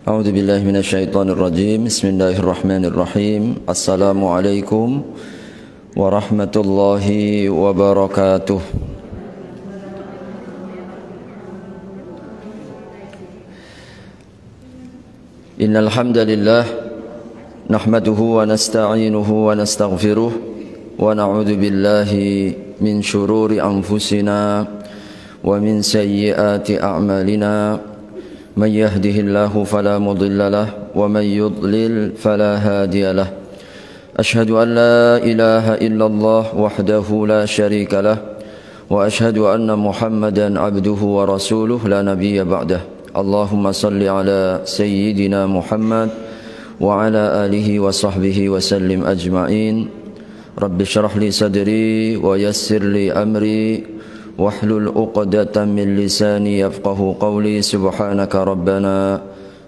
A'udzu billahi minasyaitonir rajim. Bismillahirrahmanirrahim. Assalamualaikum warahmatullahi wabarakatuh. Innal hamdalillah nahmaduhu wa nasta'inuhu wa nastaghfiruh wa na'udzu billahi min shururi anfusina wa min sayyiati a'malina. من يهده الله فلا مضل له ومن يضلل فلا هادي له أشهد أن لا إله إلا الله وحده لا شريك له وأشهد أن محمدا عبده ورسوله لا نبي بعده اللهم صل على سيدنا محمد وعلى آله وصحبه وسلم أجمعين رب اشرح لي صدري ويسر لي أمري واحلل عقدة من لساني يفقه قولي سبحانك ربنا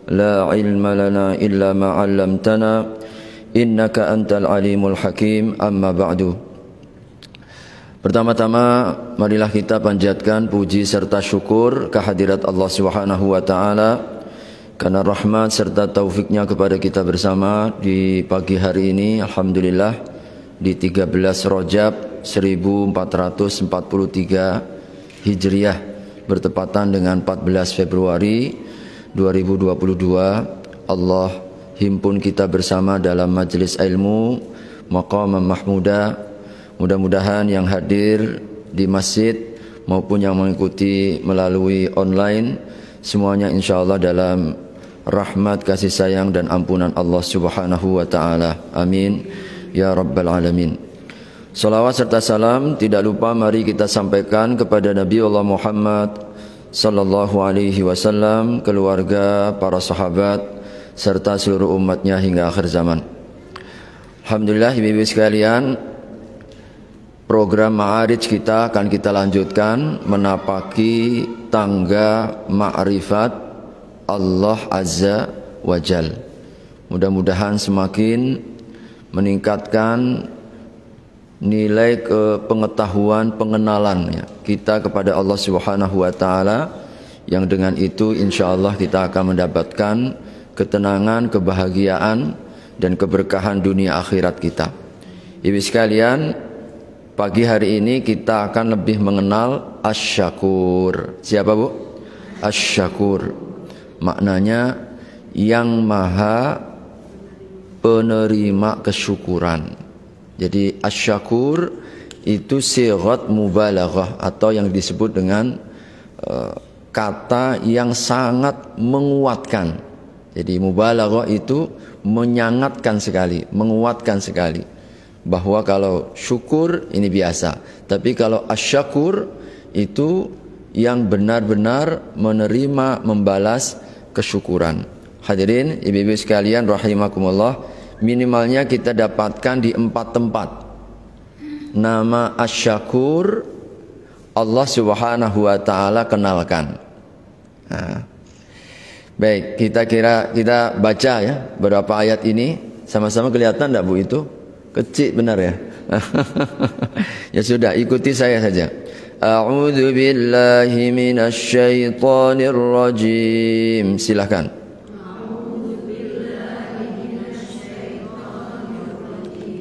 لا علم لنا إلا ما علمتنا إنك أنت العليم الحكيم أما بعد. Pertama-tama marilah kita panjatkan puji serta syukur kehadirat Allah Subhanahu wa taala karena rahmat serta taufiknya kepada kita bersama di pagi hari ini. Alhamdulillah di 13 Rajab 1443 Hijriah bertepatan dengan 14 Februari 2022 Allah himpun kita bersama dalam majelis ilmu Maqam Mahmuda. Mudah-mudahan yang hadir di masjid maupun yang mengikuti melalui online semuanya insyaallah dalam rahmat, kasih sayang dan ampunan Allah Subhanahu wa taala. Amin ya rabbal alamin. Salawat serta salam tidak lupa mari kita sampaikan kepada Nabi Allah Muhammad sallallahu alaihi wasallam, keluarga, para sahabat serta seluruh umatnya hingga akhir zaman. Alhamdulillah ibu-ibu sekalian, program Ma'arij kita akan kita lanjutkan menapaki tangga ma'rifat Allah Azza wa Jal. Mudah-mudahan semakin meningkatkan nilai pengetahuan, pengenalan ya, kita kepada Allah Subhanahu wa taala, yang dengan itu insyaallah kita akan mendapatkan ketenangan, kebahagiaan dan keberkahan dunia akhirat kita. Ibu sekalian, pagi hari ini kita akan lebih mengenal Asy-Syakur. Siapa Bu? Asy-Syakur maknanya yang maha penerima kesyukuran. Jadi Asy-Syakur itu sighat mubalaghah atau yang disebut dengan kata yang sangat menguatkan. Jadi mubalaghah itu menyangatkan sekali, menguatkan sekali, bahwa kalau syukur ini biasa, tapi kalau Asy-Syakur itu yang benar-benar menerima, membalas kesyukuran. Hadirin ibu-ibu sekalian rahimakumullah, minimalnya kita dapatkan di 4 tempat nama Asy-Syakur Allah Subhanahu wa taala kenalkan. Nah, baik, kita baca ya beberapa ayat ini sama-sama. Kelihatan enggak Bu itu? Kecil benar ya? Ya sudah, ikuti saya saja. A'udzu billahi minasy syaithanir rajim. Silakan.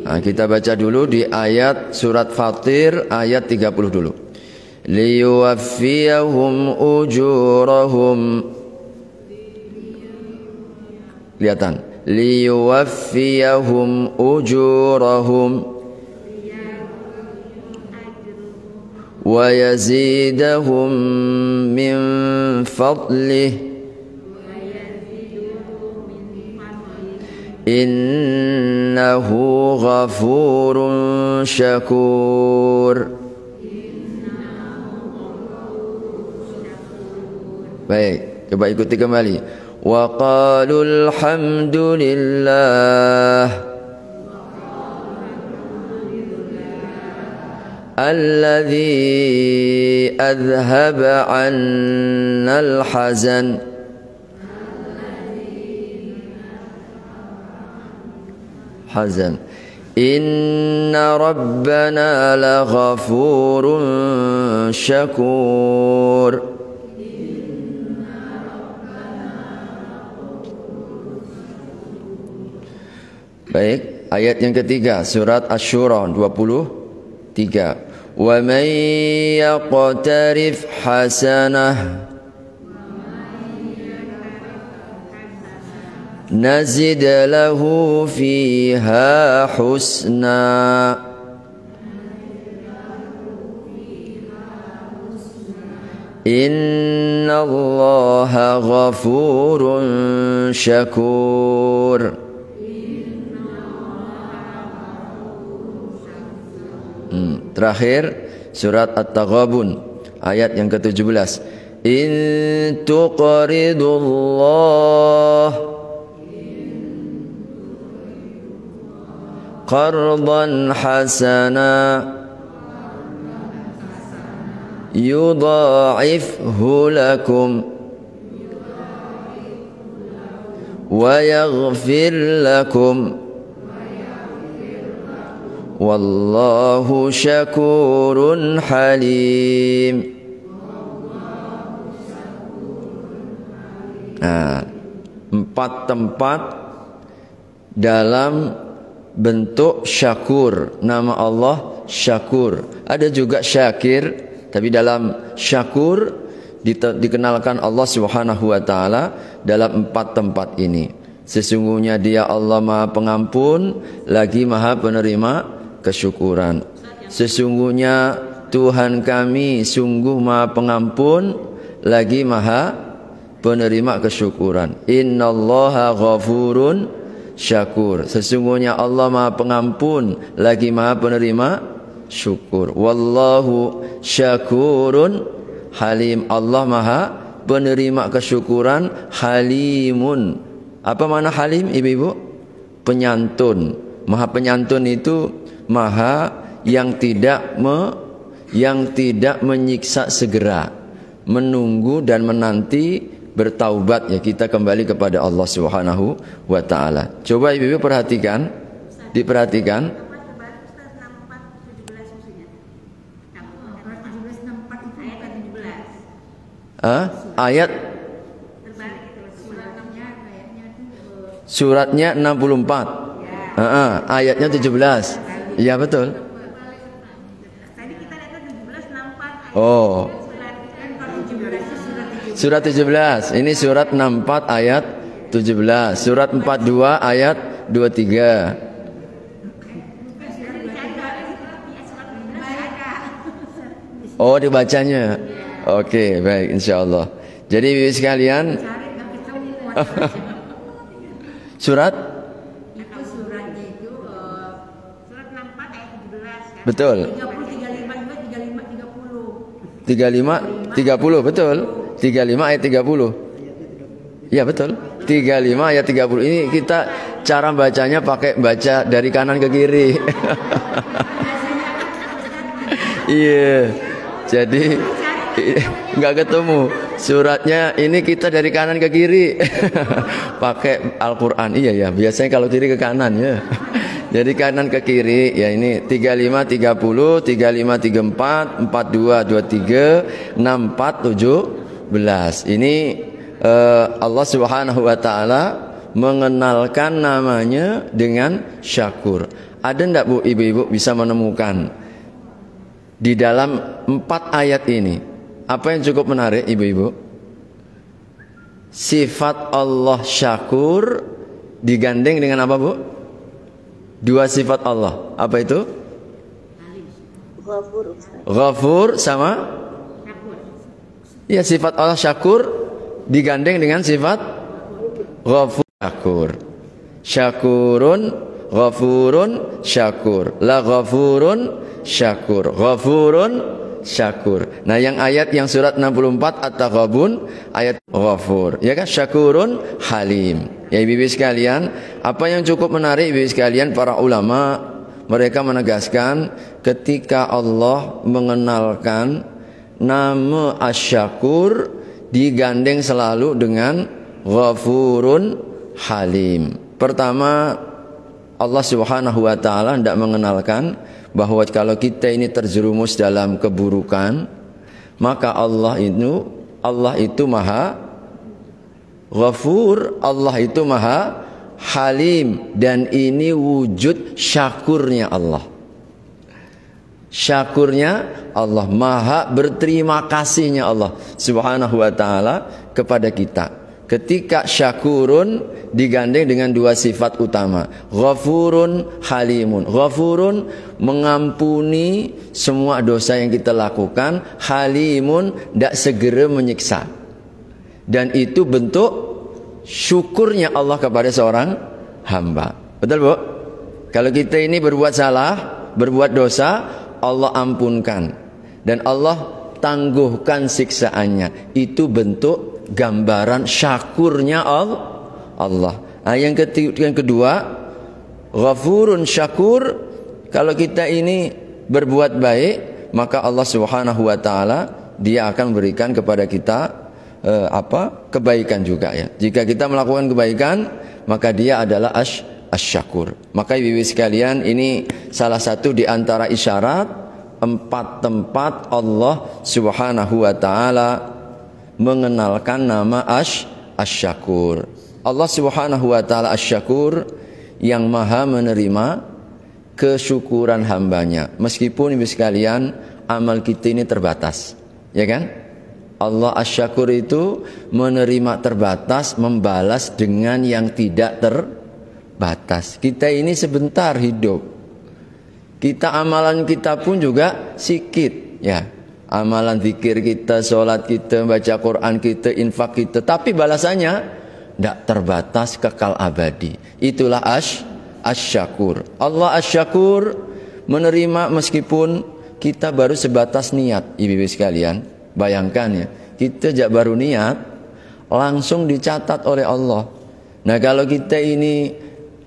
Nah, kita baca dulu di ayat surat Fatir ayat 30 dulu. Liyuwaffiyahum ujurahum. Kelihatan. Liyuwaffiyahum ujurahum wa yazidahum min fadlih innahu ghafurun syakur. Baik, coba ikuti kembali. Wa qalul hamdulillah alladzi adhaba 'annal hazan inna rabbana laghafurun syakur. Baik, ayat yang ketiga surat Asy-Syura 23. Wa may yaqtarif hasanah nazid lahu fiha husna. Innallaha ghafurun syakur. Terakhir surat At-Taghabun ayat yang ke-17. In tuqridullah qardan hasana yudha'ifhu lakum wa yaghfir lakum wallahu syakurun halim. Nah, 4 tempat dalam bentuk syakur. Nama Allah Syakur. Ada juga Syakir, tapi dalam Syakur dikenalkan Allah Subhanahu wa taala dalam 4 tempat ini. Sesungguhnya Dia Allah Maha Pengampun lagi Maha Penerima kesyukuran. Sesungguhnya Tuhan kami sungguh Maha Pengampun lagi Maha Penerima kesyukuran. Innallaha ghafurun syakur. Sesungguhnya Allah Maha Pengampun lagi Maha Penerima syukur. Wallahu syakurun halim. Allah Maha Penerima kesyukuran, halimun. Apa makna halim, ibu-ibu? Penyantun. Maha penyantun itu maha yang tidak menyiksa segera, menunggu dan menanti bertaubat, ya, kita kembali kepada Allah Subhanahu wa taala. Coba ibu-ibu perhatikan, diperhatikan. Ayat suratnya 64. Ayatnya 17. Iya betul. Oh, surat 17. Ini surat 64 ayat 17. Surat 42 ayat 23. Oh, dibacanya. Oke, baik, insyaallah. Jadi ibu sekalian, surat itu suratnya itu surat 64 ayat 17 kan? Betul. 35 30 betul. 35 ayat 30. Iya betul. 35 ayat 30. Ini kita cara bacanya pakai baca dari kanan ke kiri. Iya. Jadi nggak ketemu suratnya, ini kita dari kanan ke kiri. Pakai Al-Quran. Iya ya, biasanya kalau kiri ke kanan ya. Jadi kanan ke kiri, ya ini 35 30, 35 34, 42 23, 64 17. Ini Allah Subhanahu wa taala mengenalkan namanya dengan Syakur. Ada enggak Bu, ibu-ibu bisa menemukan di dalam 4 ayat ini apa yang cukup menarik, ibu-ibu? Sifat Allah Syakur digandeng dengan apa, Bu? 2 sifat Allah. Apa itu? Ghafur sama? Ya, sifat Allah Syakur digandeng dengan sifat Ghafur. Syakur. Syakurun, Ghafurun, Syakur. La Ghafurun, Syakur. Ghafurun, Syakur. Nah, yang ayat yang surat 64 At-Taghabun ayat Ghafur, ya kan? Syakurun Halim. Ya ibu-ibu sekalian, apa yang cukup menarik ibu sekalian, para ulama mereka menegaskan ketika Allah mengenalkan nama Asy-Syakur digandeng selalu dengan Ghafurun Halim. Pertama, Allah Subhanahu wa taala hendak mengenalkan bahwa kalau kita ini terjerumus dalam keburukan, maka Allah itu Maha Ghafur, Allah itu Maha Halim, dan ini wujud syakurnya Allah. Syakurnya Allah, maha berterima kasihnya Allah subhanahu wa ta'ala kepada kita. Ketika syakurun digandeng dengan dua sifat utama, ghafurun, halimun. Ghafurun, mengampuni semua dosa yang kita lakukan. Halimun, tidak segera menyiksa. Dan itu bentuk syukurnya Allah kepada seorang hamba. Betul, Bu? Kalau kita ini berbuat salah, berbuat dosa, Allah ampunkan dan Allah tangguhkan siksaannya. Itu bentuk gambaran syakurnya Allah. Nah, yang kedua, ghafurun syakur. Kalau kita ini berbuat baik, maka Allah Subhanahu wa taala dia akan memberikan kepada kita kebaikan juga ya. Jika kita melakukan kebaikan, maka dia adalah asy-syakur. Maka ibu-ibu sekalian, ini salah satu di antara isyarat 4 tempat Allah Subhanahu wa taala mengenalkan nama asy-syakur. Allah Subhanahu wa taala asy-syakur, yang maha menerima kesyukuran hambanya. Meskipun ibu sekalian amal kita ini terbatas, ya kan? Allah asy-syakur itu menerima terbatas, membalas dengan yang tidak terbatas. Kita ini sebentar hidup. Amalan kita pun juga sikit, ya. Amalan zikir kita, sholat kita, baca Quran kita, infak kita, tapi balasannya tidak terbatas, kekal abadi. Itulah asy-syakur. Allah asy-syakur menerima meskipun kita baru sebatas niat, ibu-ibu sekalian. Bayangkan ya, kita jak baru niat langsung dicatat oleh Allah. Nah, kalau kita ini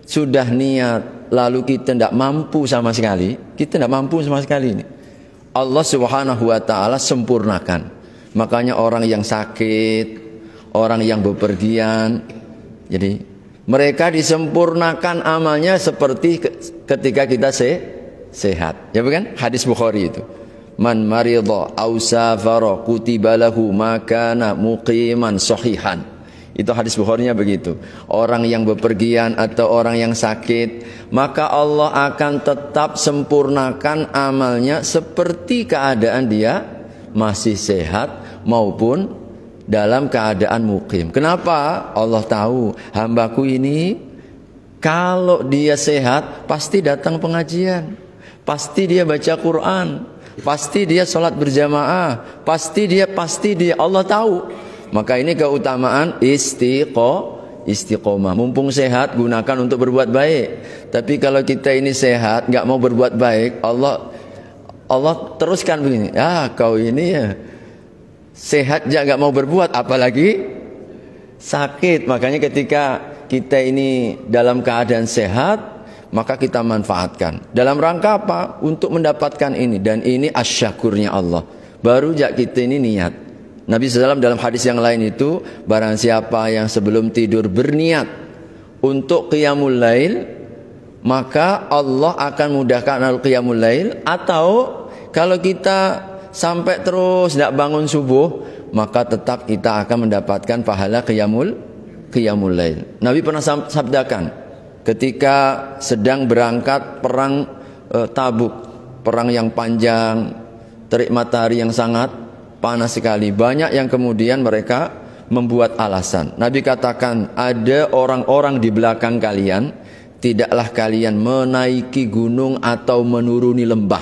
sudah niat lalu kita tidak mampu sama sekali, ini Allah Subhanahu wa taala sempurnakan. Makanya orang yang sakit, orang yang bepergian, jadi mereka disempurnakan amalnya seperti ketika kita sehat. Ya bukan? Hadis Bukhari itu. Man maridha aw safara kutiba lahu ma kana muqiman sahihan. Itu hadis Bukhari-nya begitu. Orang yang bepergian atau orang yang sakit, maka Allah akan tetap sempurnakan amalnya seperti keadaan dia masih sehat maupun dalam keadaan muqim. Kenapa? Allah tahu hambaku ini kalau dia sehat pasti datang pengajian, pasti dia baca Quran, pasti dia sholat berjamaah, pasti dia Allah tahu. Maka ini keutamaan istiqomah. Mumpung sehat, gunakan untuk berbuat baik. Tapi kalau kita ini sehat, nggak mau berbuat baik, Allah teruskan begini. Ya, kau ini ya sehat aja nggak mau berbuat, apalagi sakit. Makanya ketika kita ini dalam keadaan sehat, maka kita manfaatkan. Dalam rangka apa? Untuk mendapatkan ini. Dan ini asy-syakurnya Allah. Baru jak kita ini niat. Nabi SAW dalam hadis yang lain itu, barang siapa yang sebelum tidur berniat untuk qiyamul lail, maka Allah akan mudahkan al-qiyamul lail. Atau kalau kita sampai terus tidak bangun subuh, maka tetap kita akan mendapatkan pahala qiyamul lail. Nabi pernah sabdakan ketika sedang berangkat perang Tabuk, perang yang panjang, terik matahari yang sangat panas sekali. Banyak yang kemudian mereka membuat alasan. Nabi katakan, ada orang-orang di belakang kalian, tidaklah kalian menaiki gunung atau menuruni lembah,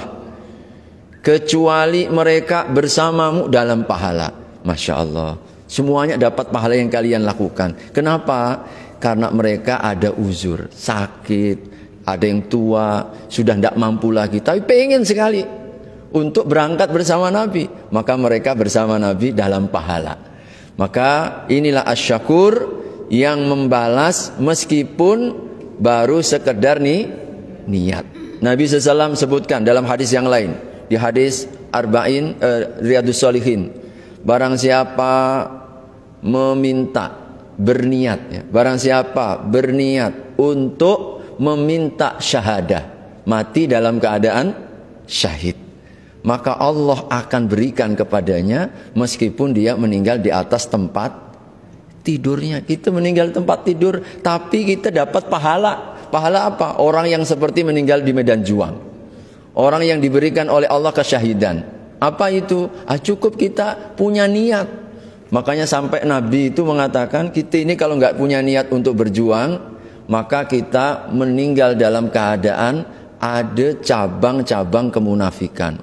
kecuali mereka bersamamu dalam pahala. Masya Allah, semuanya dapat pahala yang kalian lakukan. Kenapa? Karena mereka ada uzur, sakit, ada yang tua, sudah tidak mampu lagi, tapi pengen sekali untuk berangkat bersama Nabi. Maka mereka bersama Nabi dalam pahala. Maka inilah asy-syakur yang membalas meskipun baru sekedar niat. Nabi SAW sebutkan dalam hadis yang lain, di hadis Arba'in Riyadhus Shalihin, barang siapa meminta, berniat ya, barang siapa berniat untuk meminta syahadah, mati dalam keadaan syahid, maka Allah akan berikan kepadanya meskipun dia meninggal di atas tempat tidurnya. Kita meninggal tempat tidur, tapi kita dapat pahala. Pahala apa? Orang yang seperti meninggal di medan juang. Orang yang diberikan oleh Allah kesyahidan. Apa itu? Cukup kita punya niat. Makanya sampai Nabi itu mengatakan, kita ini kalau nggak punya niat untuk berjuang, maka kita meninggal dalam keadaan ada cabang-cabang kemunafikan.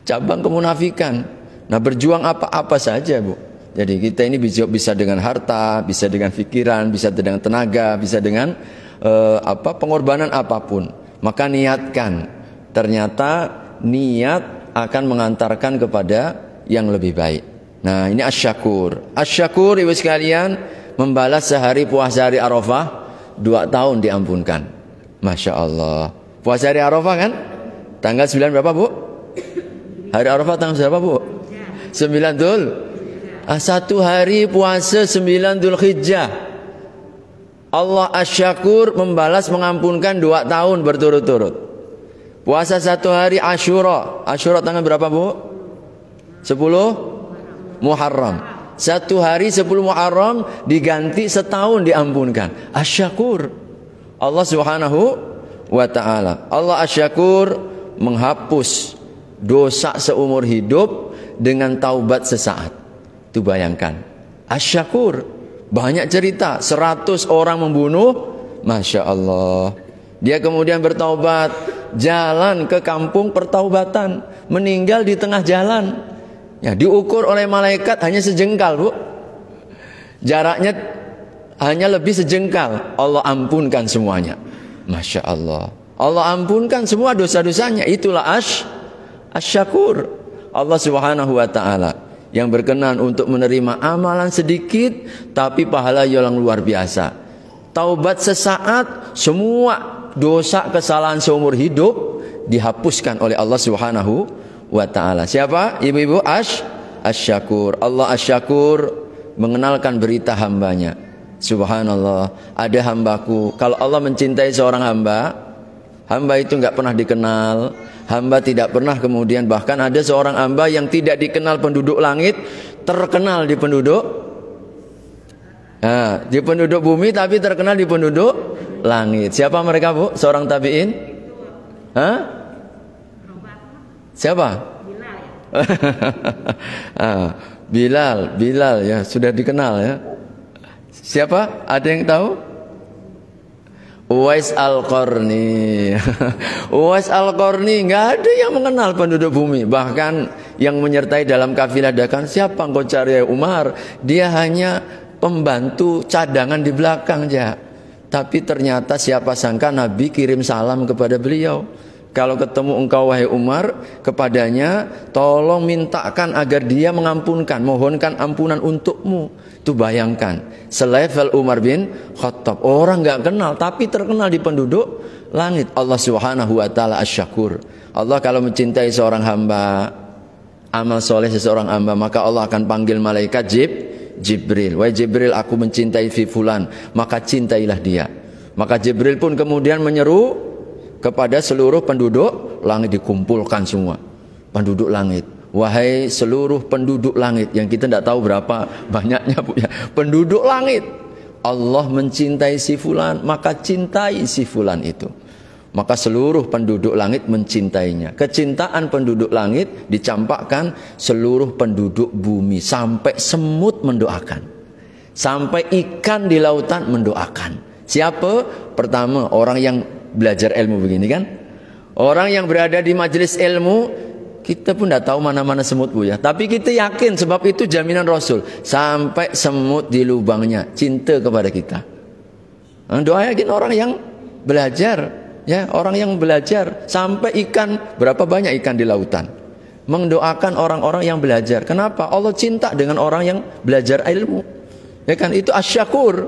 Cabang kemunafikan. Nah, berjuang apa saja, Bu. Jadi kita ini bisa dengan harta, bisa dengan pikiran, bisa dengan tenaga, bisa dengan pengorbanan apapun. Maka niatkan. Ternyata niat akan mengantarkan kepada yang lebih baik. Nah, ini asyakur. Asyakur, ibu sekalian, membalas sehari puasa hari Arafah 2 tahun diampunkan. Masya Allah. Puasa hari Arafah kan? Tanggal 9 berapa, Bu? Hari Arafah tanggal berapa, Bu? 9 Dzul. 1 hari puasa 9 Dzulhijjah. Allah asyakur membalas mengampunkan 2 tahun berturut-turut. Puasa 1 hari Asyura. Asyura tanggal berapa, Bu? 10 Muharram. 1 hari 10 Muharram diganti setahun diampunkan. Asyakur. Allah Subhanahu wa ta'ala. Allah asyakur menghapus dosa seumur hidup dengan taubat sesaat. Itu bayangkan. Asyakur. Banyak cerita. 100 orang membunuh. Masya Allah. Dia kemudian bertaubat. Jalan ke kampung pertaubatan. Meninggal di tengah jalan. Ya, diukur oleh malaikat hanya sejengkal, Bu. Jaraknya hanya lebih sejengkal. Allah ampunkan semuanya. Masya Allah. Allah ampunkan semua dosa-dosanya. Itulah asyakur. Allah Subhanahu wa ta'ala yang berkenan untuk menerima amalan sedikit tapi pahala yang luar biasa. Taubat sesaat, semua dosa kesalahan seumur hidup dihapuskan oleh Allah Subhanahu wa ta'ala. Siapa? Ibu-ibu asyakur. Allah asyakur mengenalkan berita hambanya. Subhanallah, ada hambaku. Kalau Allah mencintai seorang hamba, hamba itu nggak pernah dikenal. Hamba tidak pernah kemudian, bahkan ada seorang hamba yang tidak dikenal penduduk langit, terkenal di penduduk bumi, tapi terkenal di penduduk langit. Siapa mereka, Bu? Seorang tabi'in? Siapa? Bilal ya, sudah dikenal ya. Siapa? Ada yang tahu? Uwais Al-Qarni. Uwais Al-Qarni, nggak ada yang mengenal penduduk bumi. Bahkan yang menyertai dalam kafilah dagang, siapa engkau cari Umar? Dia hanya pembantu cadangan di belakang aja. Tapi ternyata siapa sangka Nabi kirim salam kepada beliau. Kalau ketemu engkau wahai Umar, kepadanya tolong mintakan agar dia mengampunkan, mohonkan ampunan untukmu. Itu bayangkan, selevel Umar bin Khattab, orang nggak kenal tapi terkenal di penduduk langit. Allah Subhanahu wa ta'ala asyakur. Allah kalau mencintai seorang hamba, amal soleh seseorang hamba, maka Allah akan panggil malaikat Jibril. Wahai Jibril, aku mencintai fi fulan, maka cintailah dia. Maka Jibril pun kemudian menyeru kepada seluruh penduduk langit, dikumpulkan semua penduduk langit. Wahai seluruh penduduk langit, yang kita tidak tahu berapa banyaknya, Bu, ya. Penduduk langit, Allah mencintai si fulan, maka cintai si fulan itu. Maka seluruh penduduk langit mencintainya. Kecintaan penduduk langit dicampakkan seluruh penduduk bumi, sampai semut mendoakan, sampai ikan di lautan mendoakan. Siapa? Pertama, orang yang belajar ilmu begini kan, orang yang berada di majelis ilmu. Kita pun tidak tahu mana-mana semut, Bu, ya. Tapi kita yakin, sebab itu jaminan Rasul. Sampai semut di lubangnya cinta kepada kita. Doa yakin orang yang belajar, ya, orang yang belajar. Sampai ikan, berapa banyak ikan di lautan, mendoakan orang-orang yang belajar. Kenapa? Allah cinta dengan orang yang belajar ilmu. Ya kan, itu asyakur.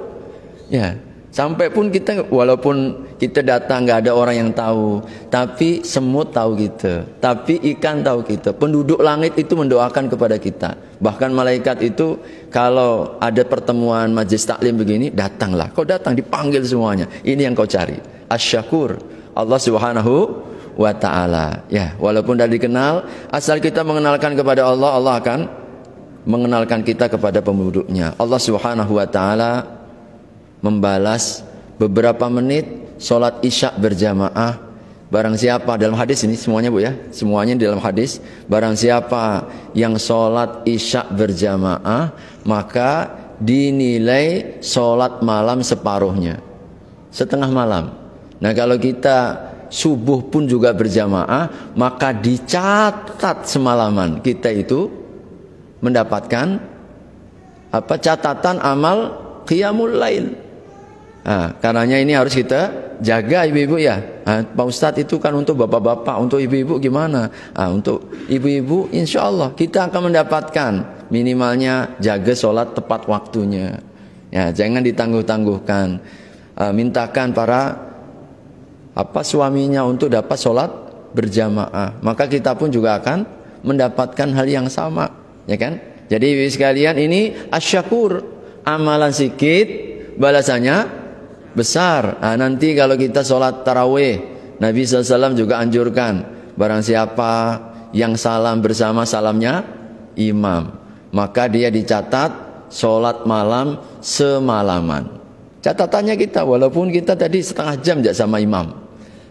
Ya. Sampai pun kita, walaupun kita datang nggak ada orang yang tahu, tapi semut tahu kita, tapi ikan tahu kita, penduduk langit itu mendoakan kepada kita. Bahkan malaikat itu kalau ada pertemuan majlis taklim begini, datanglah. Kau datang, dipanggil semuanya. Ini yang kau cari. Asyakur. Allah Subhanahu wa ta'ala. Ya, walaupun tidak dikenal, asal kita mengenalkan kepada Allah, Allah akan mengenalkan kita kepada penduduknya. Allah Subhanahu wa taala membalas beberapa menit sholat isya berjamaah. Barang siapa, dalam hadis ini semuanya Bu ya, semuanya dalam hadis, barang siapa yang sholat isya berjamaah maka dinilai sholat malam separuhnya, setengah malam. Nah kalau kita subuh pun juga berjamaah maka dicatat semalaman kita itu mendapatkan apa, catatan amal qiyamul lail. Nah, karenanya ini harus kita jaga ibu-ibu ya. Nah, Pak Ustadz itu kan untuk bapak-bapak, untuk ibu-ibu gimana? Nah, untuk ibu-ibu insya Allah kita akan mendapatkan minimalnya jaga sholat tepat waktunya. Ya, jangan ditangguh-tangguhkan. Mintakan para suaminya untuk dapat sholat berjamaah. Maka kita pun juga akan mendapatkan hal yang sama, ya kan? Jadi ibu sekalian, ini asyakur, amalan sedikit balasannya besar. Nah, nanti kalau kita sholat tarawih, Nabi SAW juga anjurkan, barang siapa yang salam bersama salamnya imam, maka dia dicatat sholat malam semalaman. Catatannya kita, walaupun kita tadi setengah jam aja sama imam,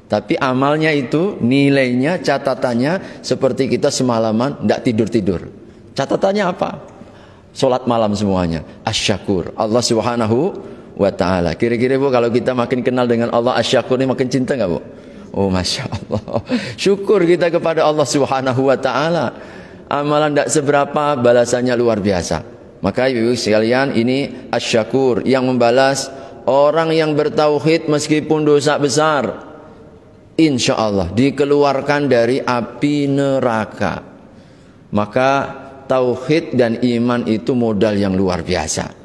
tapi amalnya itu, nilainya, catatannya seperti kita semalaman tidak tidur-tidur. Catatannya apa? Sholat malam semuanya. Asyakur, Allah Subhanahu wa ta'ala. Kira-kira Bu, kalau kita makin kenal dengan Allah asyakur ini makin cinta nggak Bu? Oh Masya Allah, syukur kita kepada Allah Subhanahu wa ta'ala. Amalan tidak seberapa, balasannya luar biasa. Maka ibu sekalian, ini asyakur, yang membalas orang yang bertauhid meskipun dosa besar, insya Allah dikeluarkan dari api neraka. Maka tauhid dan iman itu modal yang luar biasa.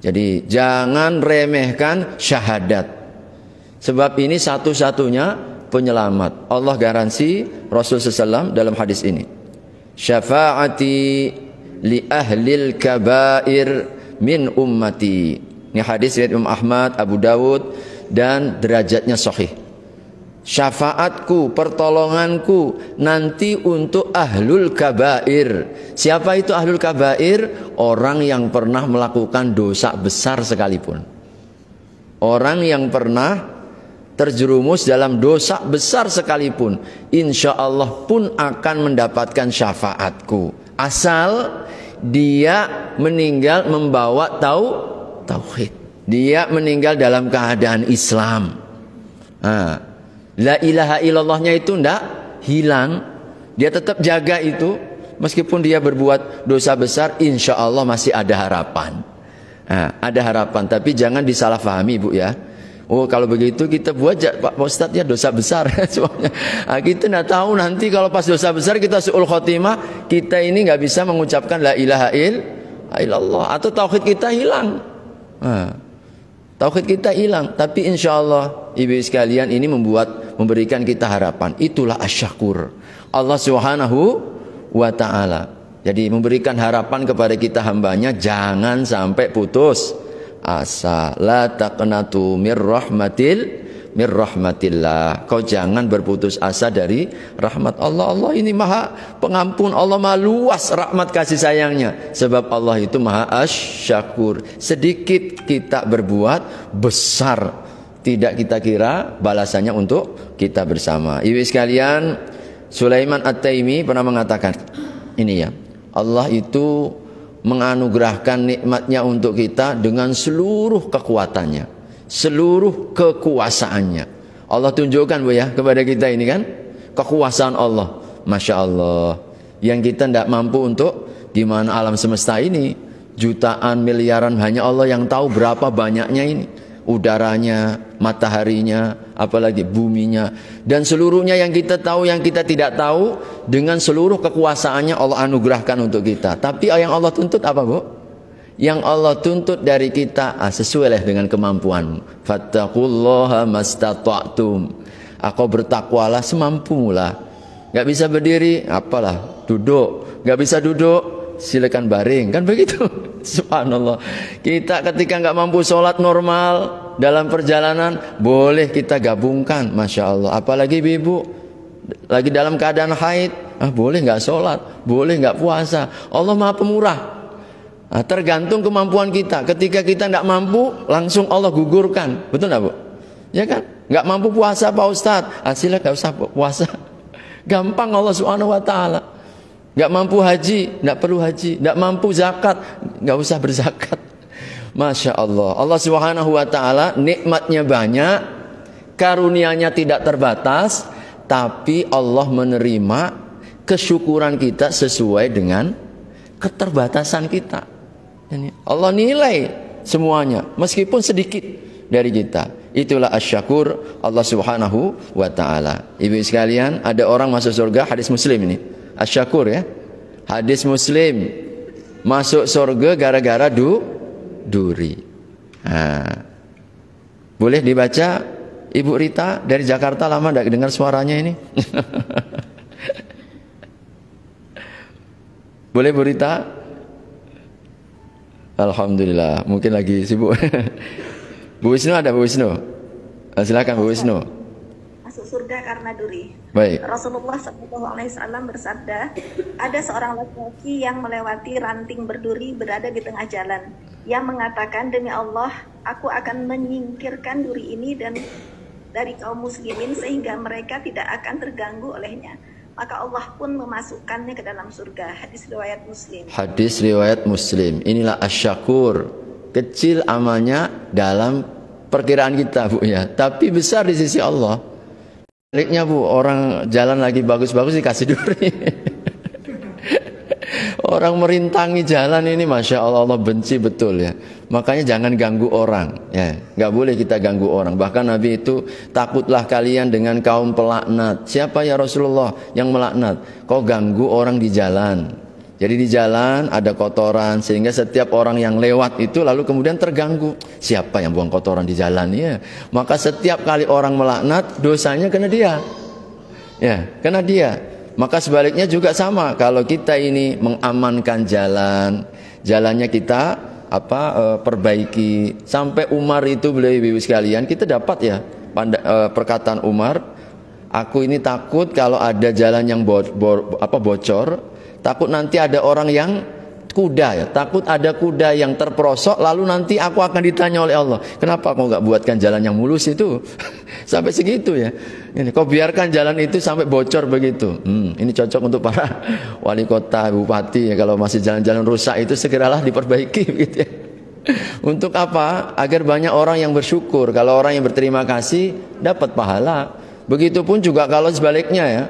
Jadi jangan remehkan syahadat, sebab ini satu-satunya penyelamat. Allah garansi Rasul SAW dalam hadis ini, syafaati li ahlil kabair min ummati. Ini hadis riwayat Imam Ahmad, Abu Dawud, dan derajatnya sahih. Syafaatku, pertolonganku nanti untuk ahlul kabair. Siapa itu ahlul kabair? Orang yang pernah melakukan dosa besar sekalipun. Orang yang pernah terjerumus dalam dosa besar sekalipun, insya Allah pun akan mendapatkan syafaatku, asal dia meninggal membawa tauhid. Dia meninggal dalam keadaan Islam. La ilaha illallahnya itu tidak hilang, dia tetap jaga itu. Meskipun dia berbuat dosa besar, insya Allah masih ada harapan. Ada harapan, tapi jangan disalahpahami Bu ya. Oh kalau begitu kita buat Pak Ustadz ya dosa besar. Kita tidak tahu nanti kalau pas dosa besar kita su'ul khotimah, kita ini nggak bisa mengucapkan la ilaha illallah, atau tauhid kita hilang. Tauhid kita hilang. Tapi insya Allah ibu sekalian, ini memberikan kita harapan. Itulah asyakur Allah Subhanahu wa ta'ala. Jadi memberikan harapan kepada kita hambanya, jangan sampai putus asa. La taqnatu mir rahmatillah. Kau jangan berputus asa dari rahmat Allah. Allah ini maha pengampun, Allah maha luas rahmat kasih sayangnya. Sebab Allah itu maha asyakur. Sedikit kita berbuat, besar tidak kita kira balasannya untuk kita bersama. Ibu sekalian, Sulaiman At-Taimi pernah mengatakan ini ya, Allah itu menganugerahkan nikmatnya untuk kita dengan seluruh kekuatannya, seluruh kekuasaannya. Allah tunjukkan Bu ya kepada kita ini kan kekuasaan Allah, Masya Allah, yang kita tidak mampu untuk gimana alam semesta ini, jutaan miliaran, hanya Allah yang tahu berapa banyaknya ini. Udaranya, mataharinya, apalagi buminya, dan seluruhnya yang kita tahu, yang kita tidak tahu, dengan seluruh kekuasaannya Allah anugerahkan untuk kita. Tapi yang Allah tuntut apa Bu? Yang Allah tuntut dari kita sesuai dengan kemampuan. Fattaqullaha mastata'tum. Kau bertakwalah semampulah. Gak bisa berdiri, apalah, duduk. Gak bisa duduk, silakan baring, kan begitu. Subhanallah. Kita ketika nggak mampu sholat normal dalam perjalanan, boleh kita gabungkan, Masya Allah. Apalagi ibu lagi dalam keadaan haid, boleh nggak sholat, boleh nggak puasa. Allah maha pemurah. Nah, tergantung kemampuan kita. Ketika kita tidak mampu, langsung Allah gugurkan. Betul nggak Bu? Ya kan? Nggak mampu puasa Pak Ustadz, hasilnya nggak usah puasa. Gampang Allah Subhanahu Wa Taala. Nggak mampu haji, nggak perlu haji. Nggak mampu zakat, nggak usah berzakat. Masya Allah. Allah Subhanahu Wa Taala nikmatnya banyak, karunia-Nya tidak terbatas, tapi Allah menerima kesyukuran kita sesuai dengan keterbatasan kita. Allah nilai semuanya, meskipun sedikit dari kita. Itulah asyakur Allah Subhanahu Wa Taala. Ibu sekalian, ada orang masuk surga, hadis Muslim ini. Asyakur ya. Hadis Muslim, masuk surga gara-gara duri. Nah, boleh dibaca Ibu Rita dari Jakarta, lama tidak dengar suaranya ini. Boleh Bu Rita? Alhamdulillah, mungkin lagi sibuk. Bu Wisnu ada Bu Wisnu? Silakan Bu Wisnu. Masuk surga karena duri. Baik. Rasulullah SAW bersabda, ada seorang laki-laki yang melewati ranting berduri berada di tengah jalan. Yang mengatakan, demi Allah, aku akan menyingkirkan duri ini dan dari kaum muslimin sehingga mereka tidak akan terganggu olehnya. Maka Allah pun memasukkannya ke dalam surga. Hadis riwayat Muslim. Hadis riwayat Muslim. Inilah asyakur. Kecil amalnya dalam perkiraan kita Bu ya, tapi besar di sisi Allah. Baliknya Bu, orang jalan lagi bagus-bagus dikasih duri. Orang merintangi jalan ini, Masya Allah, Allah benci betul ya. Makanya jangan ganggu orang ya. Gak boleh kita ganggu orang. Bahkan Nabi itu, takutlah kalian dengan kaum pelaknat. Siapa ya Rasulullah yang melaknat? Kau ganggu orang di jalan. Jadi di jalan ada kotoran, sehingga setiap orang yang lewat itu lalu kemudian terganggu. Siapa yang buang kotoran di jalan ya? Maka setiap kali orang melaknat, dosanya kena dia. Ya, kena dia. Maka sebaliknya juga sama. Kalau kita ini mengamankan jalan, jalannya kita perbaiki. Sampai Umar itu, beliau ibu sekalian, kita dapat ya perkataan Umar. Aku ini takut kalau ada jalan yang bocor. Takut nanti ada orang yang kuda ya, takut ada kuda yang terperosok, lalu nanti aku akan ditanya oleh Allah, kenapa kau nggak buatkan jalan yang mulus itu? Sampai segitu ya. Ini kau biarkan jalan itu sampai bocor begitu. Ini cocok untuk para wali kota, bupati ya, kalau masih jalan-jalan rusak itu segeralah diperbaiki gitu ya. Untuk apa? Agar banyak orang yang bersyukur. Kalau orang yang berterima kasih dapat pahala. Begitupun juga kalau sebaliknya ya.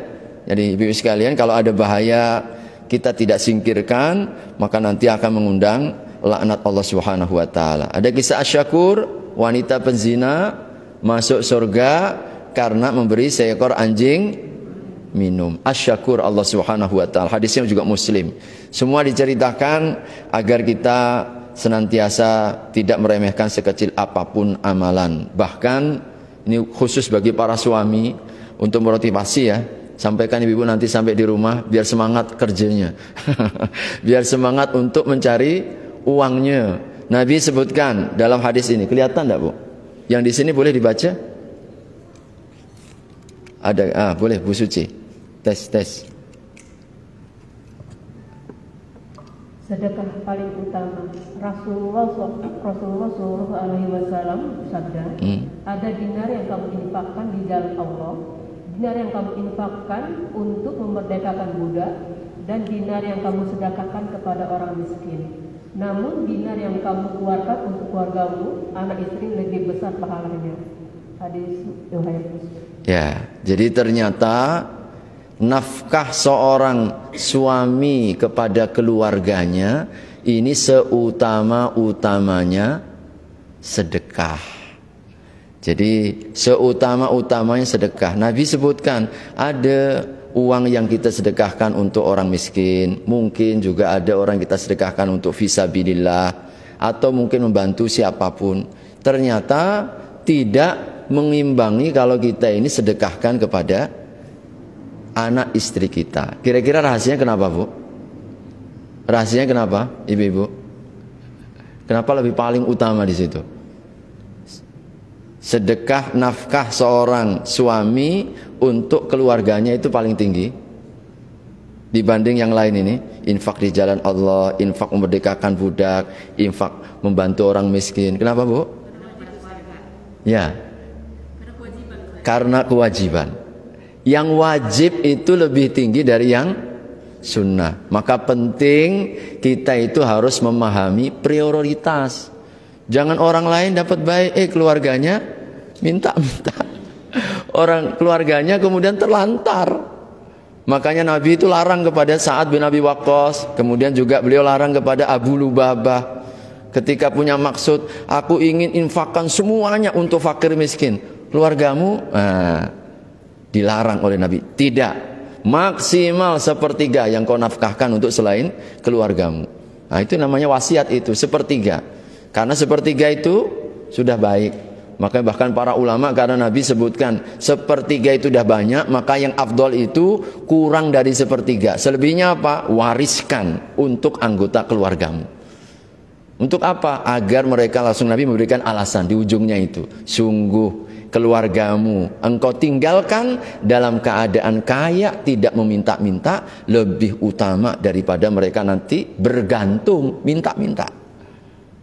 Jadi ibu sekalian, kalau ada bahaya kita tidak singkirkan, maka nanti akan mengundang laknat Allah Subhanahu Wa Taala. Ada kisah asyakur, wanita penzina masuk surga karena memberi seekor anjing minum. Asyakur Allah Subhanahu Wa Taala. Hadisnya juga Muslim. Semua diceritakan agar kita senantiasa tidak meremehkan sekecil apapun amalan. Bahkan ini khusus bagi para suami untuk memotivasi ya. Sampaikan ibu nanti sampai di rumah biar semangat kerjanya. Biar semangat untuk mencari uangnya. Nabi sebutkan dalam hadis ini, kelihatan enggak Bu? Yang di sini boleh dibaca? Ada, boleh Bu Suci. Tes. Sedekah paling utama. Rasulullah Shallallahu Alaihi Wasallam bersabda, ada dinar yang kamu infakkan di jalan Allah, dinar yang kamu infakkan untuk memerdekakan budak, dan dinar yang kamu sedekahkan kepada orang miskin. Namun dinar yang kamu keluarkan untuk keluargamu, anak istri, lebih besar pahalanya. Hadis riwayat Muslim. Ya, jadi ternyata nafkah seorang suami kepada keluarganya ini seutama-utamanya sedekah. Jadi seutama-utamanya sedekah. Nabi sebutkan ada uang yang kita sedekahkan untuk orang miskin, mungkin juga ada orang kita sedekahkan untuk fisabilillah, atau mungkin membantu siapapun. Ternyata tidak mengimbangi kalau kita ini sedekahkan kepada anak istri kita. Kira-kira rahasianya kenapa Bu? Rahasianya kenapa ibu-ibu? Kenapa lebih paling utama di situ? Sedekah nafkah seorang suami untuk keluarganya itu paling tinggi. dibanding yang lain ini. Infak di jalan Allah, infak memerdekakan budak, infak membantu orang miskin. Kenapa, Bu? Ya, karena kewajiban. Yang wajib itu lebih tinggi dari yang sunnah. Maka penting kita itu harus memahami prioritas. Jangan orang lain dapat baik, keluarganya minta-minta. Orang keluarganya kemudian terlantar. Makanya Nabi itu larang kepada Sa'ad bin Abi Waqqas. Kemudian juga beliau larang kepada Abu Lubabah. Ketika punya maksud, aku ingin infakkan semuanya untuk fakir miskin. Keluargamu, dilarang oleh Nabi. Tidak, maksimal sepertiga yang kau nafkahkan untuk selain keluargamu. Nah, itu namanya wasiat itu, sepertiga. Karena sepertiga itu sudah baik. Makanya bahkan para ulama, karena Nabi sebutkan sepertiga itu sudah banyak, maka yang afdol itu kurang dari sepertiga. Selebihnya apa? Wariskan untuk anggota keluargamu. Untuk apa? Agar mereka, langsung Nabi memberikan alasan di ujungnya itu. Sungguh keluargamu engkau tinggalkan dalam keadaan kaya, tidak meminta-minta, lebih utama daripada mereka nanti bergantung minta-minta.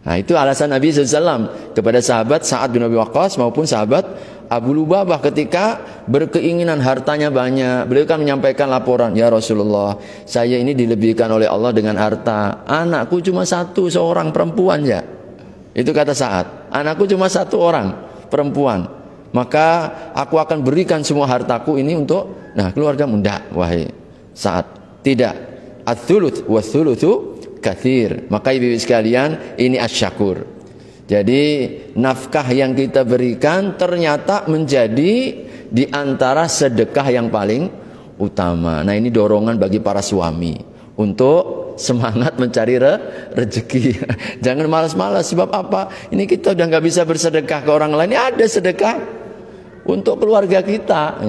Nah, itu alasan Nabi SAW kepada sahabat Sa'ad bin Abi Waqqas maupun sahabat Abu Lubabah ketika berkeinginan hartanya banyak. Beliau kan menyampaikan laporan, ya Rasulullah, saya ini dilebihkan oleh Allah dengan harta. Anakku cuma satu, seorang perempuan ya. Itu kata Sa'ad, anakku cuma satu orang perempuan. Maka aku akan berikan semua hartaku ini untuk keluarga muda. Wahai Sa'ad, tidak. Ats-tsuluts was-tsulutsu katsir. Maka ibu sekalian, ini asyakur. Jadi nafkah yang kita berikan ternyata menjadi di antara sedekah yang paling utama. Nah, ini dorongan bagi para suami untuk semangat mencari rezeki. Jangan malas-malas. Sebab apa? Ini kita udah nggak bisa bersedekah ke orang lain. Ini ada sedekah untuk keluarga kita.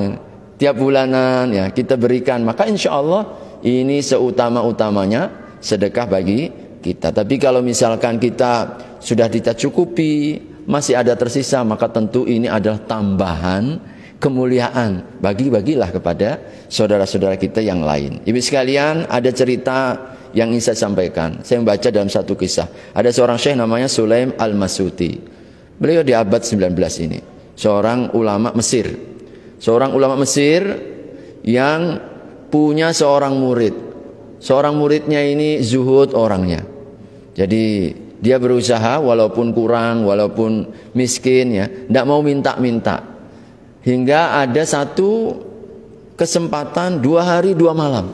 Tiap bulanan ya kita berikan. Maka insya Allah ini seutama-utamanya sedekah bagi kita. Tapi kalau misalkan kita sudah tidak cukupi, masih ada tersisa, maka tentu ini adalah tambahan kemuliaan. Bagi-bagilah kepada saudara-saudara kita yang lain. Ibu sekalian, ada cerita yang ingin saya sampaikan. Saya membaca dalam satu kisah. Ada seorang syekh namanya Sulaim Al-Masuti. Beliau di abad 19 ini. Seorang ulama Mesir. Seorang ulama Mesir yang punya seorang murid. Seorang muridnya ini zuhud orangnya. Jadi dia berusaha walaupun kurang, walaupun miskin ya, tidak mau minta-minta. Hingga ada satu kesempatan 2 hari 2 malam.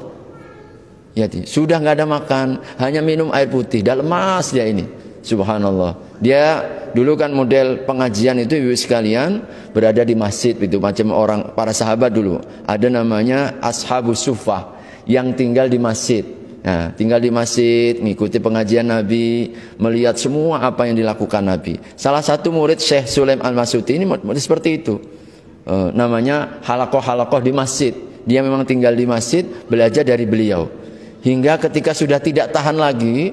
Ya, sudah nggak ada makan, hanya minum air putih. Dah lemas dia ini. Subhanallah. Dia dulu kan model pengajian itu ibu sekalian berada di masjid itu macam orang para sahabat dulu. Ada namanya Ashabus Suffah yang tinggal di masjid. Nah, tinggal di masjid, mengikuti pengajian Nabi, melihat semua apa yang dilakukan Nabi. Salah satu murid Syekh Sulaim Al-Masuti ini seperti itu. Namanya halakoh-halakoh di masjid. Dia memang tinggal di masjid, belajar dari beliau. Hingga ketika sudah tidak tahan lagi,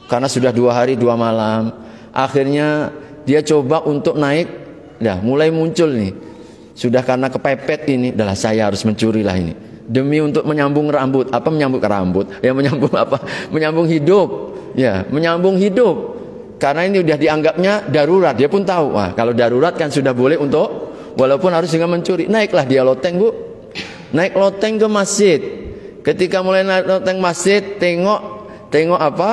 karena sudah 2 hari 2 malam, akhirnya dia coba untuk naik. Dah mulai muncul nih. Sudah karena kepepet ini, adalah saya harus mencuri lah ini. Demi untuk menyambung rambut. Apa menyambung rambut? Ya menyambung apa? Menyambung hidup. Ya, menyambung hidup. Karena ini udah dianggapnya darurat. Dia pun tahu, wah kalau darurat kan sudah boleh untuk, walaupun harus dengan mencuri. Naiklah dia loteng, Bu. Naik loteng ke masjid. Ketika mulai naik loteng masjid, tengok apa?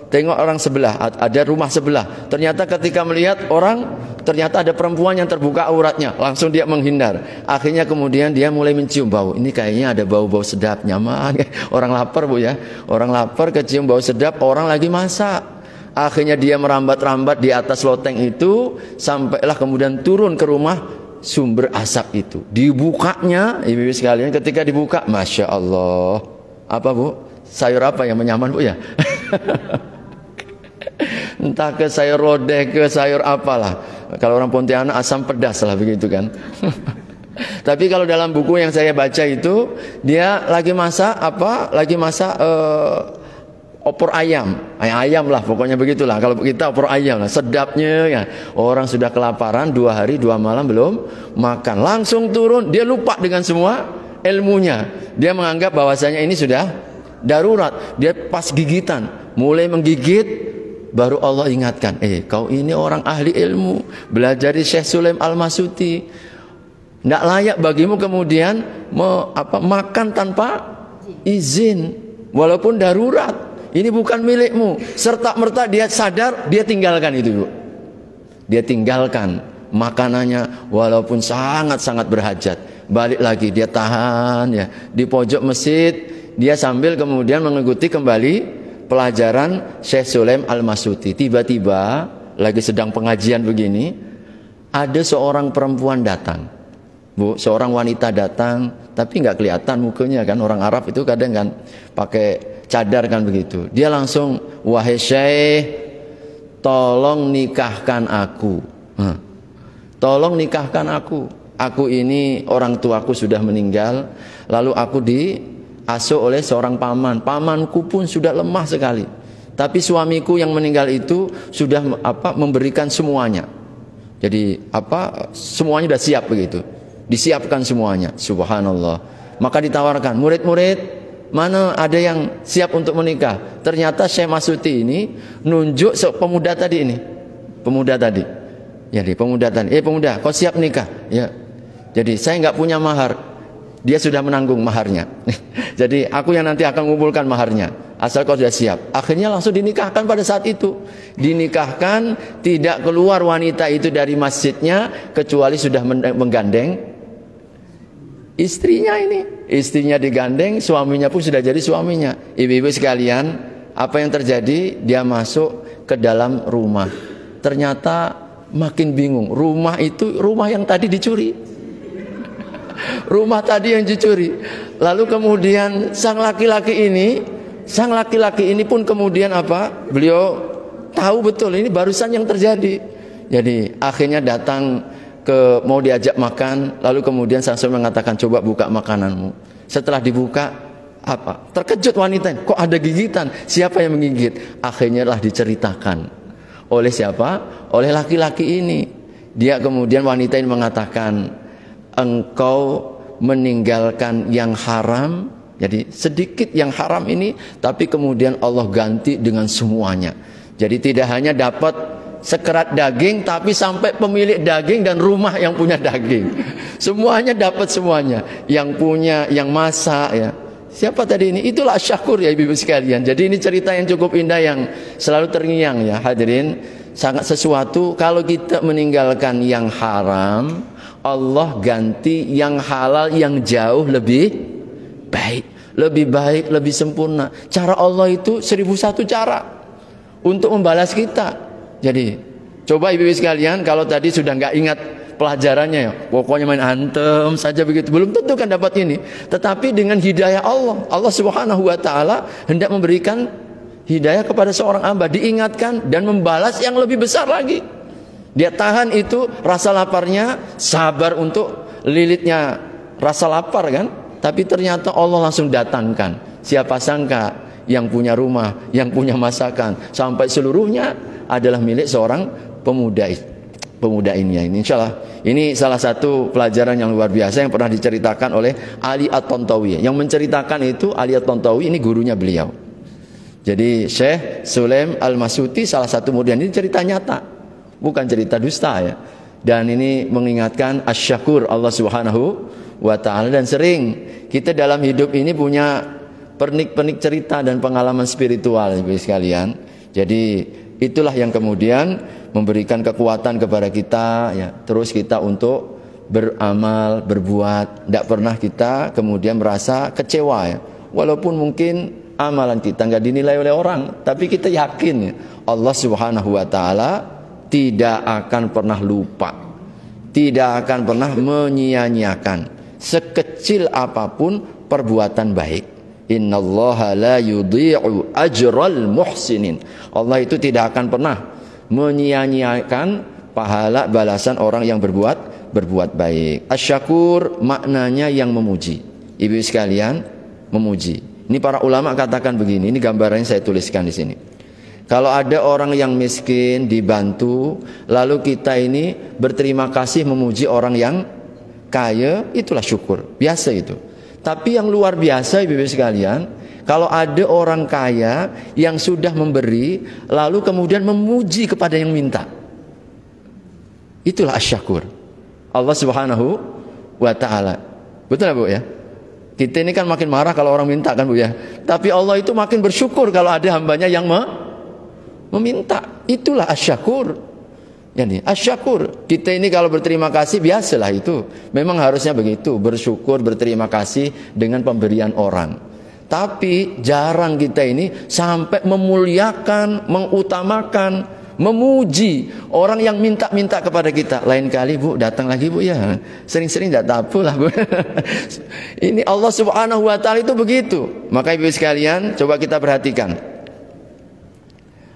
Tengok orang sebelah, ada rumah sebelah. Ternyata ketika melihat orang, ternyata ada perempuan yang terbuka auratnya. Langsung dia menghindar. Akhirnya kemudian dia mulai mencium bau. Ini kayaknya ada bau-bau sedap, nyaman. Orang lapar, Bu ya. Orang lapar kecium bau sedap, orang lagi masak. Akhirnya dia merambat-rambat di atas loteng itu, sampailah kemudian turun ke rumah sumber asap itu. Dibukanya, ibu-ibu sekalian, ketika dibuka, Masya Allah. Apa, Bu? Sayur apa yang menyaman, Bu ya? Entah ke sayur lodeh, ke sayur apalah. Kalau orang Pontianak asam pedas lah begitu kan. Tapi kalau dalam buku yang saya baca itu, dia lagi masak apa? Lagi masak opor ayam. Ayam lah pokoknya begitulah. Kalau kita opor ayam lah, sedapnya ya. Orang sudah kelaparan 2 hari 2 malam belum makan. Langsung turun, dia lupa dengan semua ilmunya. Dia menganggap bahwasanya ini sudah darurat. Dia pas gigitan, mulai menggigit, baru Allah ingatkan, kau ini orang ahli ilmu, belajar di Syekh Sulaim Al-Masuti. Tidak layak bagimu kemudian makan tanpa izin, walaupun darurat. Ini bukan milikmu. Serta-merta dia sadar, dia tinggalkan itu, Bu. Dia tinggalkan makanannya walaupun sangat-sangat berhajat. Balik lagi, dia tahan ya di pojok masjid. Dia sambil kemudian mengikuti kembali pelajaran Syekh Sulaim Al-Masuti. Tiba-tiba lagi sedang pengajian begini, ada seorang perempuan datang, Bu, seorang wanita datang, tapi nggak kelihatan mukanya kan. Orang Arab itu kadang kan pakai cadar kan begitu. Dia langsung, wahai Syekh, tolong nikahkan aku. Tolong nikahkan aku. Aku ini orang tuaku sudah meninggal, lalu aku diasuh oleh seorang paman. Pamanku pun sudah lemah sekali. Tapi suamiku yang meninggal itu sudah memberikan semuanya. Jadi semuanya sudah siap begitu. Disiapkan semuanya. Subhanallah. Maka ditawarkan, murid-murid, mana ada yang siap untuk menikah? Ternyata Syekh Masuti ini nunjuk pemuda tadi ini. Pemuda tadi. Jadi pemuda tadi, pemuda, kau siap nikah? Ya. Jadi saya nggak punya mahar. Dia sudah menanggung maharnya. Jadi aku yang nanti akan mengumpulkan maharnya. Asal kau sudah siap. Akhirnya langsung dinikahkan pada saat itu. Dinikahkan, tidak keluar wanita itu dari masjidnya kecuali sudah menggandeng istrinya ini. Istrinya digandeng, suaminya pun sudah jadi suaminya. Ibu-ibu sekalian, apa yang terjadi? Dia masuk ke dalam rumah. Ternyata makin bingung. Rumah itu rumah yang tadi dicuri. Rumah tadi yang dicuri. Lalu kemudian sang laki-laki ini pun kemudian beliau tahu betul ini barusan yang terjadi. Jadi akhirnya datang mau diajak makan, lalu kemudian Samsul mengatakan, coba buka makananmu. Setelah dibuka, terkejut wanita, kok ada gigitan? Siapa yang menggigit? Akhirnya lah diceritakan oleh siapa? Oleh laki-laki ini. Dia kemudian, wanita ini mengatakan, engkau meninggalkan yang haram. Jadi sedikit yang haram ini, tapi kemudian Allah ganti dengan semuanya. Jadi tidak hanya dapat sekerat daging, tapi sampai pemilik daging dan rumah yang punya daging. Semuanya dapat semuanya. Yang punya, yang masak ya. Siapa tadi ini? Itulah syakur ya ibu-ibu sekalian. Jadi ini cerita yang cukup indah yang selalu terngiang ya hadirin. Sangat sesuatu kalau kita meninggalkan yang haram, Allah ganti yang halal yang jauh lebih baik. Lebih baik, lebih sempurna. Cara Allah itu 1001 cara untuk membalas kita. Jadi coba ibu-ibu sekalian, kalau tadi sudah nggak ingat pelajarannya ya, pokoknya main antem saja begitu, belum tentu kan dapat ini. Tetapi dengan hidayah Allah Subhanahu wa taala hendak memberikan hidayah kepada seorang hamba, diingatkan dan membalas yang lebih besar lagi. Dia tahan itu rasa laparnya, sabar untuk lilitnya rasa lapar kan, tapi ternyata Allah langsung datangkan. Siapa sangka yang punya rumah, yang punya masakan, sampai seluruhnya adalah milik seorang pemuda ini ya. Insyaallah ini salah satu pelajaran yang luar biasa yang pernah diceritakan oleh Ali At-Tantawi. Yang menceritakan itu Ali At-Tantawi, ini gurunya beliau. Jadi Syekh Sulaim Al-Masuti salah satu murid, ini cerita nyata, bukan cerita dusta ya. Dan ini mengingatkan asy-syakur Allah Subhanahu wa taala. Dan sering kita dalam hidup ini punya pernik-pernik cerita dan pengalaman spiritual ibu sekalian. Jadi itulah yang kemudian memberikan kekuatan kepada kita ya, terus kita untuk beramal, berbuat. Tidak pernah kita kemudian merasa kecewa ya. Walaupun mungkin amalan kita nggak dinilai oleh orang, tapi kita yakin ya, Allah Subhanahu wa taala tidak akan pernah lupa, tidak akan pernah menyia-nyiakan sekecil apapun perbuatan baik. Innallaha la yudhi'u ajral muhsinin. Allah itu tidak akan pernah menyia-nyiakan pahala balasan orang yang berbuat baik. Asy-syakur maknanya yang memuji. Ibu sekalian, memuji. Ini para ulama katakan begini, ini gambarannya saya tuliskan di sini. Kalau ada orang yang miskin dibantu, lalu kita ini berterima kasih memuji orang yang kaya, itulah syukur. Biasa itu. Tapi yang luar biasa ibu-ibu sekalian, kalau ada orang kaya yang sudah memberi lalu kemudian memuji kepada yang minta. Itulah asyakur. Allah Subhanahu wa taala. Betul ya, Bu ya? Kita ini kan makin marah kalau orang minta kan, Bu ya. Tapi Allah itu makin bersyukur kalau ada hambanya yang meminta. Itulah asyakur. Yani asyakur. Kita ini kalau berterima kasih biasalah itu. Memang harusnya begitu, bersyukur, berterima kasih dengan pemberian orang. Tapi jarang kita ini sampai memuliakan, mengutamakan, memuji orang yang minta-minta kepada kita. Lain kali, Bu, datang lagi, Bu ya. Sering-sering tidak tapu lah, Bu. Ini Allah Subhanahu wa taala itu begitu. Maka ibu sekalian, coba kita perhatikan.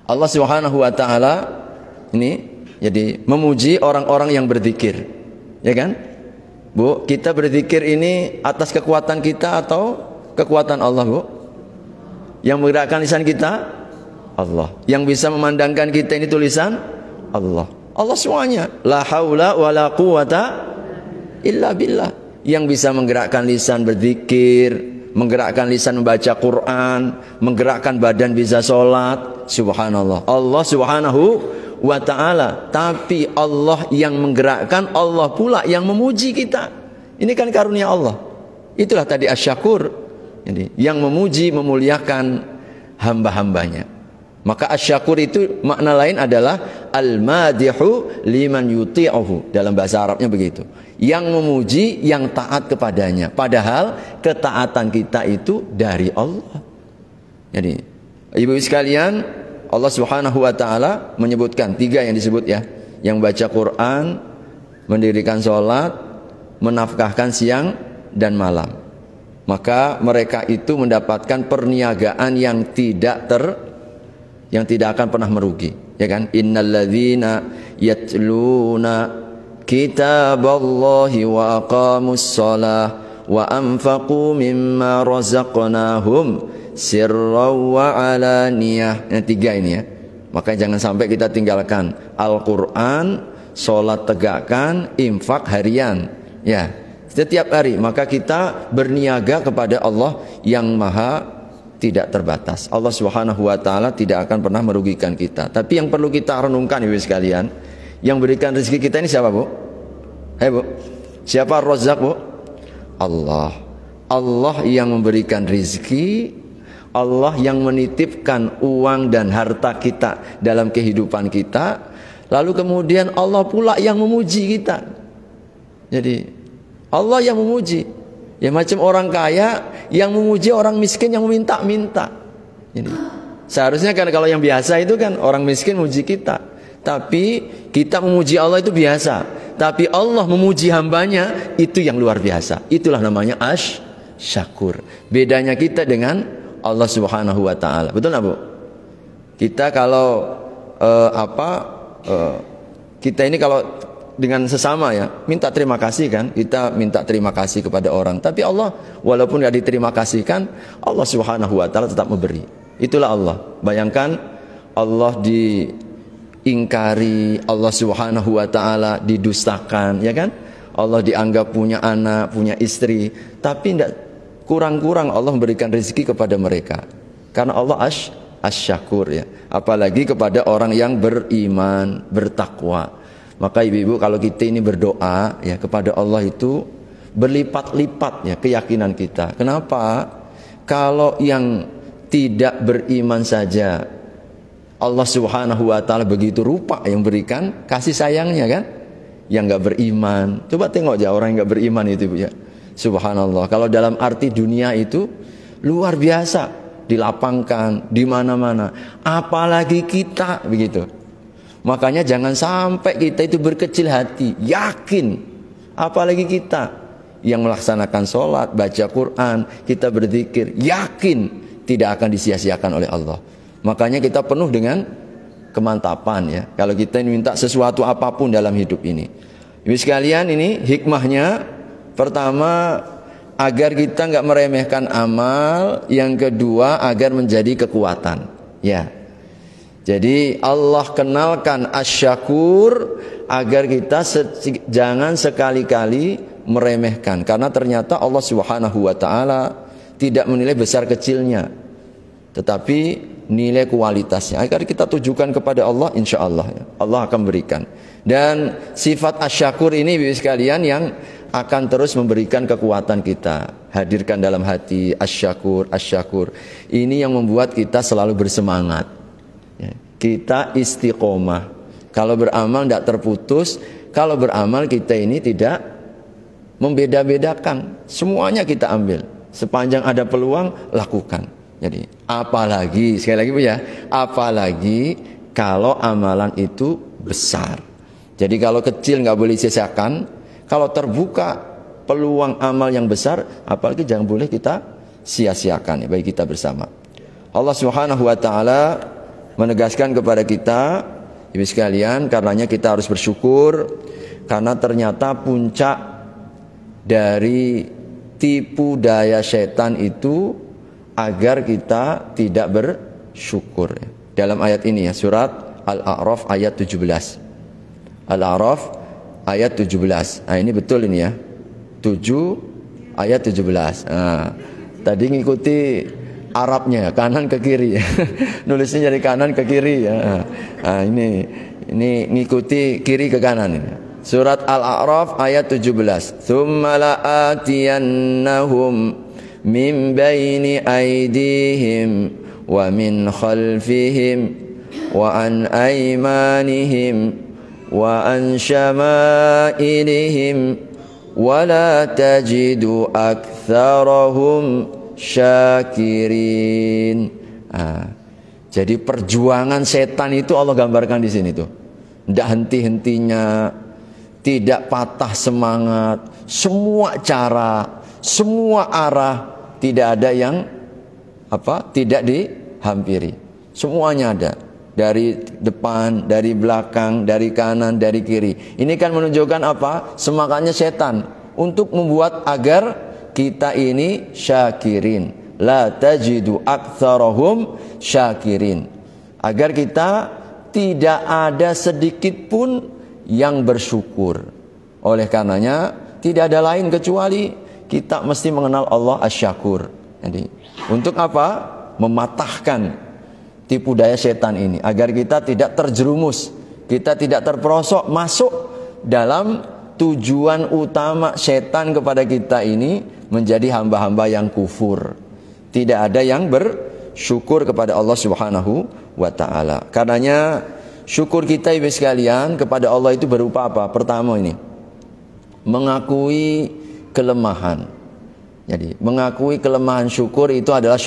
Allah Subhanahu wa taala ini jadi memuji orang-orang yang berzikir. Ya kan? Bu, kita berzikir ini atas kekuatan kita atau kekuatan Allah, Bu? Yang menggerakkan lisan kita Allah. Yang bisa memandangkan kita ini tulisan Allah. Allah semuanya. La haula wala quwata illa billah. Yang bisa menggerakkan lisan berzikir, menggerakkan lisan membaca Quran, menggerakkan badan bisa sholat. Subhanallah. Allah Subhanahu wa ta'ala. Tapi Allah yang menggerakkan, Allah pula yang memuji kita. Ini kan karunia Allah. Itulah tadi asyakur. Jadi, yang memuji, memuliakan hamba-hambanya. Maka asyakur itu makna lain adalah al-madihu liman yuti'uhu. Dalam bahasa Arabnya begitu. Yang memuji, yang taat kepadanya. Padahal ketaatan kita itu dari Allah. Jadi, ibu sekalian, Allah Subhanahu wa taala menyebutkan 3 yang disebut ya. Yang baca Quran, mendirikan sholat, menafkahkan siang dan malam. Maka mereka itu mendapatkan perniagaan yang tidak akan pernah merugi, ya kan? Innalladzina yatluna kitaballahi wa aqamus shalah wa anfaqu mimma razaqnahum sirran wa alaniyah. Yang 3 ini ya. Maka jangan sampai kita tinggalkan Al-Qur'an, salat tegakkan, infak harian, ya. Setiap hari maka kita berniaga kepada Allah yang maha tidak terbatas. Allah Subhanahu wa taala tidak akan pernah merugikan kita. Tapi yang perlu kita renungkan ibu sekalian, yang berikan rezeki kita ini siapa, Bu? Bu. Siapa Ar-Razzaq, Bu? Allah. Allah yang memberikan rezeki, Allah yang menitipkan uang dan harta kita dalam kehidupan kita. Lalu kemudian Allah pula yang memuji kita. Jadi Allah yang memuji. Ya macam orang kaya yang memuji orang miskin yang meminta-minta. Jadi seharusnya kan kalau yang biasa itu kan orang miskin memuji kita. Tapi kita memuji Allah itu biasa. Tapi Allah memuji hambanya itu yang luar biasa. Itulah namanya asyakur. Bedanya kita dengan Allah Subhanahu wa taala. Betul enggak, Bu? Kita kalau kita ini kalau dengan sesama ya, minta terima kasih kan, kita minta terima kasih kepada orang. Tapi Allah walaupun tidak diterima kasihkan, Allah Subhanahu wa taala tetap memberi. Itulah Allah. Bayangkan Allah diingkari, Allah Subhanahu wa taala didustakan, ya kan? Allah dianggap punya anak, punya istri, tapi tidak kurang-kurang Allah memberikan rezeki kepada mereka. Karena Allah asyakur ya. Apalagi kepada orang yang beriman, bertakwa. Maka ibu-ibu kalau kita ini berdoa ya kepada Allah itu berlipat-lipat ya keyakinan kita. Kenapa? Kalau yang tidak beriman saja Allah Subhanahu wa taala begitu rupa yang berikan kasih sayangnya kan? Yang enggak beriman. Coba tengok aja orang yang enggak beriman itu, Bu ya. Subhanallah. Kalau dalam arti dunia itu luar biasa, dilapangkan di mana-mana. Apalagi kita begitu. Makanya jangan sampai kita itu berkecil hati, yakin. Apalagi kita yang melaksanakan sholat, baca Quran, kita berzikir, yakin tidak akan disia-siakan oleh Allah. Makanya kita penuh dengan kemantapan ya. Kalau kita minta sesuatu apapun dalam hidup ini. Ibu sekalian, ini hikmahnya. Pertama, agar kita nggak meremehkan amal. Yang kedua, agar menjadi kekuatan. Ya. Jadi Allah kenalkan asyakur agar kita jangan sekali-kali meremehkan, karena ternyata Allah Subhanahu wa taala tidak menilai besar kecilnya, tetapi nilai kualitasnya. Agar kita tujukan kepada Allah, insya Allah Allah akan berikan. Dan sifat asyakur ini Bapak sekalian yang akan terus memberikan kekuatan kita. Hadirkan dalam hati asyakur, asyakur. Ini yang membuat kita selalu bersemangat. Kita istiqomah. Kalau beramal tidak terputus. Kalau beramal kita ini tidak membeda-bedakan. Semuanya kita ambil. Sepanjang ada peluang, lakukan. Jadi apalagi, sekali lagi Bu ya, apalagi kalau amalan itu besar. Jadi kalau kecil nggak boleh disisakan. Kalau terbuka peluang amal yang besar, apalagi jangan boleh kita sia-siakan ya, bagi kita bersama. Allah Subhanahu wa taala menegaskan kepada kita, Ibu sekalian, karenanya kita harus bersyukur, karena ternyata puncak dari tipu daya setan itu agar kita tidak bersyukur. Dalam ayat ini ya, surat Al-A'raf ayat 17. Al-A'raf ayat 17. Nah, ini betul ini ya. 7 ayat 17. Nah, tadi ngikuti Arabnya, kanan ke kiri. Nulisnya dari kanan ke kiri ya. Nah, ini ngikuti kiri ke kanan ini. Surat Al-A'raf ayat 17. Tsumma la'atiyannahum min baini aydihim wa min khalfihim wa an aymanihim wa an syama'ilihim wa la tajidu aktsarahum syakirin. Jadi perjuangan setan itu Allah gambarkan di sini tuh. Tidak henti-hentinya, tidak patah semangat, semua cara, semua arah, tidak ada yang tidak dihampiri. Semuanya ada. Dari depan, dari belakang, dari kanan, dari kiri. Ini kan menunjukkan apa? Semangatnya setan untuk membuat agar kita ini syakirin. La tajidu aktsarahum syakirin. Agar kita tidak ada sedikit pun yang bersyukur. Oleh karenanya tidak ada lain kecuali kita mesti mengenal Allah Asy-Syakur. Jadi untuk apa? Mematahkan tipu daya setan ini, agar kita tidak terjerumus, kita tidak terperosok masuk dalam tujuan utama setan kepada kita ini, menjadi hamba-hamba yang kufur. Tidak ada yang bersyukur kepada Allah Subhanahu wa taala. Karenanya syukur kita Ibu sekalian kepada Allah itu berupa apa? Pertama ini, mengakui kelemahan. Jadi mengakui kelemahan syukur itu adalah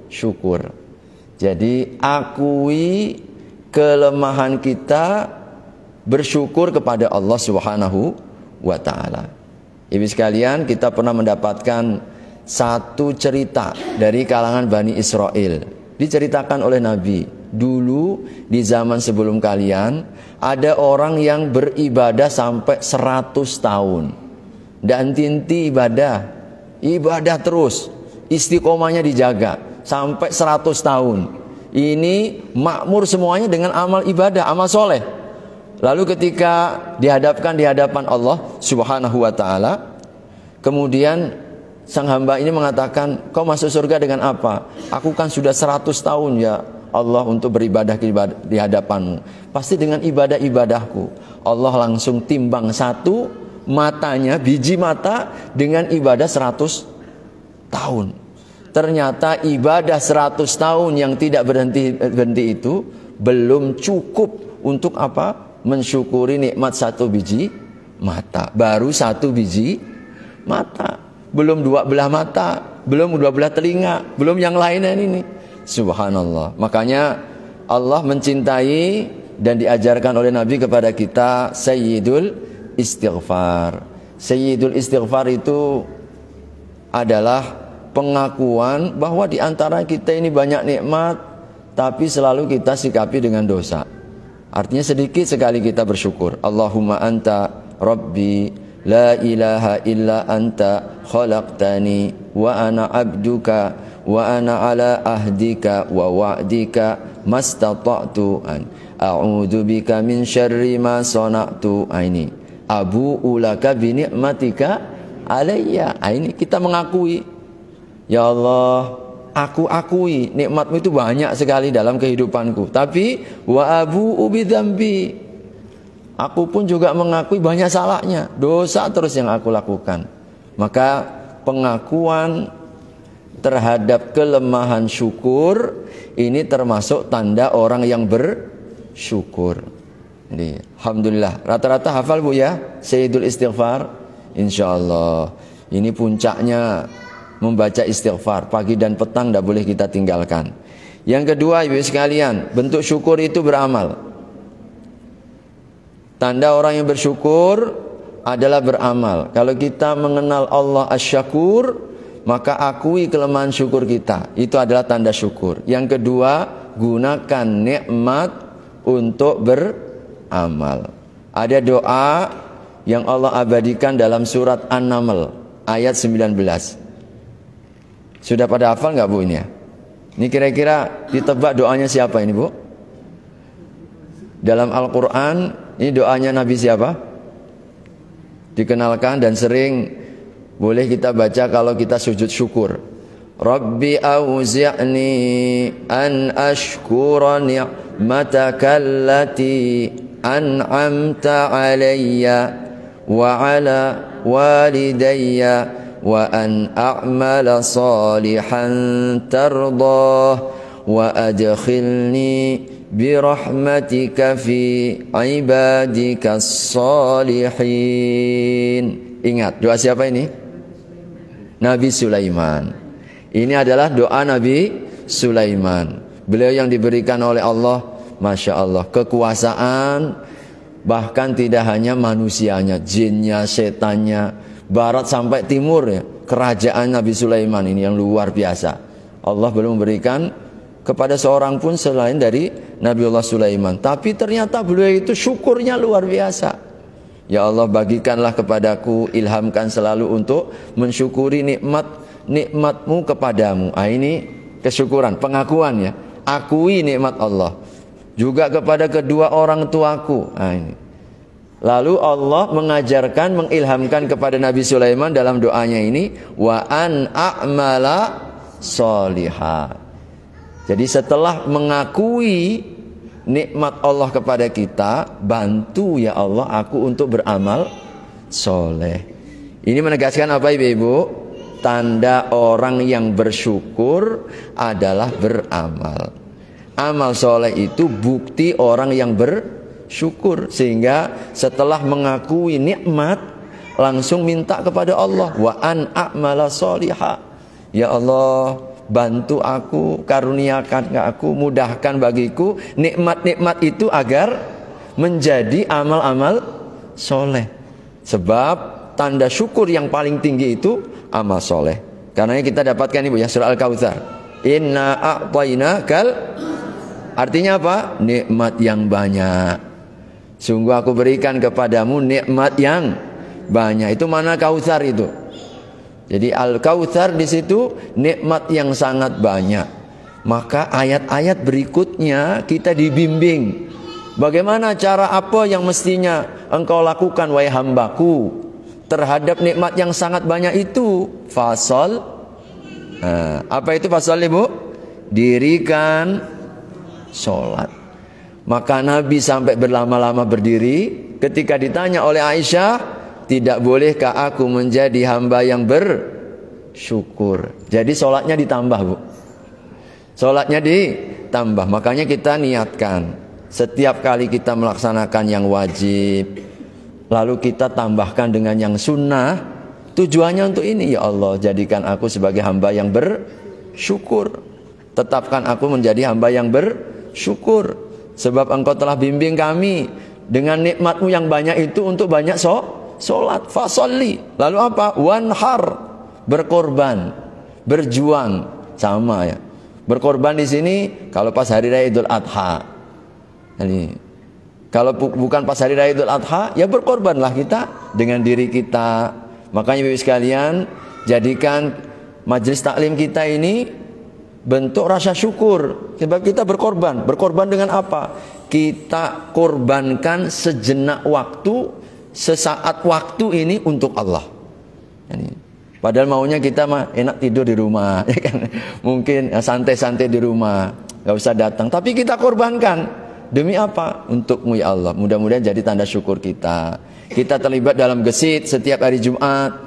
syukur. Jadi akui kelemahan kita, bersyukur kepada Allah Subhanahu wa taala. Ibu sekalian, kita pernah mendapatkan satu cerita dari kalangan Bani Israel. Diceritakan oleh Nabi, dulu di zaman sebelum kalian ada orang yang beribadah sampai 100 tahun. Dan tinti ibadah terus, istiqomahnya dijaga sampai 100 tahun. Ini makmur semuanya dengan amal ibadah, amal soleh. Lalu ketika dihadapkan di hadapan Allah Subhanahu wa taala, kemudian sang hamba ini mengatakan, kau masuk surga dengan apa? Aku kan sudah 100 tahun ya Allah untuk beribadah di hadapanmu. Pasti dengan ibadah-ibadahku. Allah langsung timbang satu matanya, biji mata dengan ibadah 100 tahun. Ternyata ibadah 100 tahun yang tidak berhenti itu belum cukup untuk apa? Mensyukuri nikmat satu biji mata. Baru satu biji mata. Belum dua belah mata, belum dua belah telinga, belum yang lainnya ini. Subhanallah. Makanya Allah mencintai dan diajarkan oleh Nabi kepada kita Sayyidul Istighfar. Sayyidul Istighfar itu adalah pengakuan bahwa di antara kita ini banyak nikmat, tapi selalu kita sikapi dengan dosa. Artinya sedikit sekali kita bersyukur. Allahumma anta rabbi la ilaha illa anta khalaqtani wa ana abduka wa ana ala ahdika wa wa'dika mastata'tu an a'udzu bika min syarri ma sana'tu. Ini Abu ulaka bi ni'matika alayya. Ini kita mengakui, ya Allah, aku akui nikmatmu itu banyak sekali dalam kehidupanku. Tapi wa abu bidzambi, aku pun juga mengakui banyak salahnya, dosa terus yang aku lakukan. Maka pengakuan terhadap kelemahan syukur ini termasuk tanda orang yang bersyukur. Jadi, alhamdulillah, rata-rata hafal Bu ya, Sayyidul Istighfar, insyaallah. Ini puncaknya membaca istighfar pagi dan petang, tidak boleh kita tinggalkan. Yang kedua, ibu sekalian, bentuk syukur itu beramal. Tanda orang yang bersyukur adalah beramal. Kalau kita mengenal Allah Asy-Syakur, maka akui kelemahan syukur kita. Itu adalah tanda syukur. Yang kedua, gunakan nikmat untuk beramal. Ada doa yang Allah abadikan dalam surat An-Naml ayat 19. Sudah pada hafal nggak Bu ini ya? Ini kira-kira ditebak doanya siapa ini Bu? Dalam Al-Quran ini doanya Nabi siapa? Dikenalkan dan sering boleh kita baca kalau kita sujud syukur. Rabbi auzi'ni an ashkura ni'mataka allati an'amta alayya wa ala walidayya wa an a'mala salihan tardah wa adkhilni birahmatika fi ibadika salihin. Ingat doa siapa ini? Nabi Sulaiman. Ini adalah doa Nabi Sulaiman. Beliau yang diberikan oleh Allah, Masya Allah, kekuasaan, bahkan tidak hanya manusianya, jinnya, setannya, barat sampai timur ya, kerajaan Nabi Sulaiman ini yang luar biasa. Allah belum memberikan kepada seorang pun selain dari Nabiullah Sulaiman. Tapi ternyata beliau itu syukurnya luar biasa. Ya Allah, bagikanlah kepadaku, ilhamkan selalu untuk mensyukuri nikmat-nikmatmu kepadamu. Ini kesyukuran, pengakuan ya. Akui nikmat Allah. Juga kepada kedua orang tuaku. Ini. Lalu Allah mengajarkan, mengilhamkan kepada Nabi Sulaiman dalam doanya ini, wa an a'mala sholiha. Jadi setelah mengakui nikmat Allah kepada kita, bantu ya Allah aku untuk beramal soleh. Ini menegaskan apa ibu-ibu? Tanda orang yang bersyukur adalah beramal. Amal soleh itu bukti orang yang bersyukur. Sehingga setelah mengakui nikmat, langsung minta kepada Allah, wa an a'mala sholiha. Ya Allah, bantu aku, karuniakan aku, mudahkan bagiku nikmat-nikmat itu agar menjadi amal-amal soleh. Sebab tanda syukur yang paling tinggi itu amal soleh. Karena kita dapatkan ibu ya, surah Al-Kautsar, inna a'tainakal, artinya apa? Nikmat yang banyak. Sungguh aku berikan kepadamu nikmat yang banyak. Itu mana Kautsar itu? Jadi Al-Kautsar di situ nikmat yang sangat banyak. Maka ayat-ayat berikutnya kita dibimbing. Bagaimana cara apa yang mestinya engkau lakukan wahai hambaku terhadap nikmat yang sangat banyak itu? Fasol. Apa itu fasol ibu? Dirikan sholat. Maka Nabi sampai berlama-lama berdiri. Ketika ditanya oleh Aisyah, tidak bolehkah aku menjadi hamba yang bersyukur? Jadi sholatnya ditambah bu. Sholatnya ditambah. Makanya kita niatkan setiap kali kita melaksanakan yang wajib, lalu kita tambahkan dengan yang sunnah. Tujuannya untuk ini, ya Allah, jadikan aku sebagai hamba yang bersyukur. Tetapkan aku menjadi hamba yang bersyukur. Sebab engkau telah bimbing kami dengan nikmatmu yang banyak itu untuk banyak sholat. Fasolli. Lalu apa? Wanhar. Berkorban. Berjuang. Sama ya. Berkorban di sini kalau pas hari raya Idul Adha. Jadi, kalau bukan pas hari raya Idul Adha, ya berkorbanlah kita dengan diri kita. Makanya Bapak sekalian, jadikan majelis taklim kita ini bentuk rasa syukur. Sebab kita berkorban. Berkorban dengan apa? Kita korbankan sejenak waktu sesaat waktu ini untuk Allah. Padahal maunya kita mah enak tidur di rumah, ya kan? Mungkin santai-santai di rumah, nggak usah datang. Tapi kita korbankan demi apa? Untukmu ya Allah. Mudah-mudahan jadi tanda syukur kita. Kita terlibat dalam gesit setiap hari Jumat.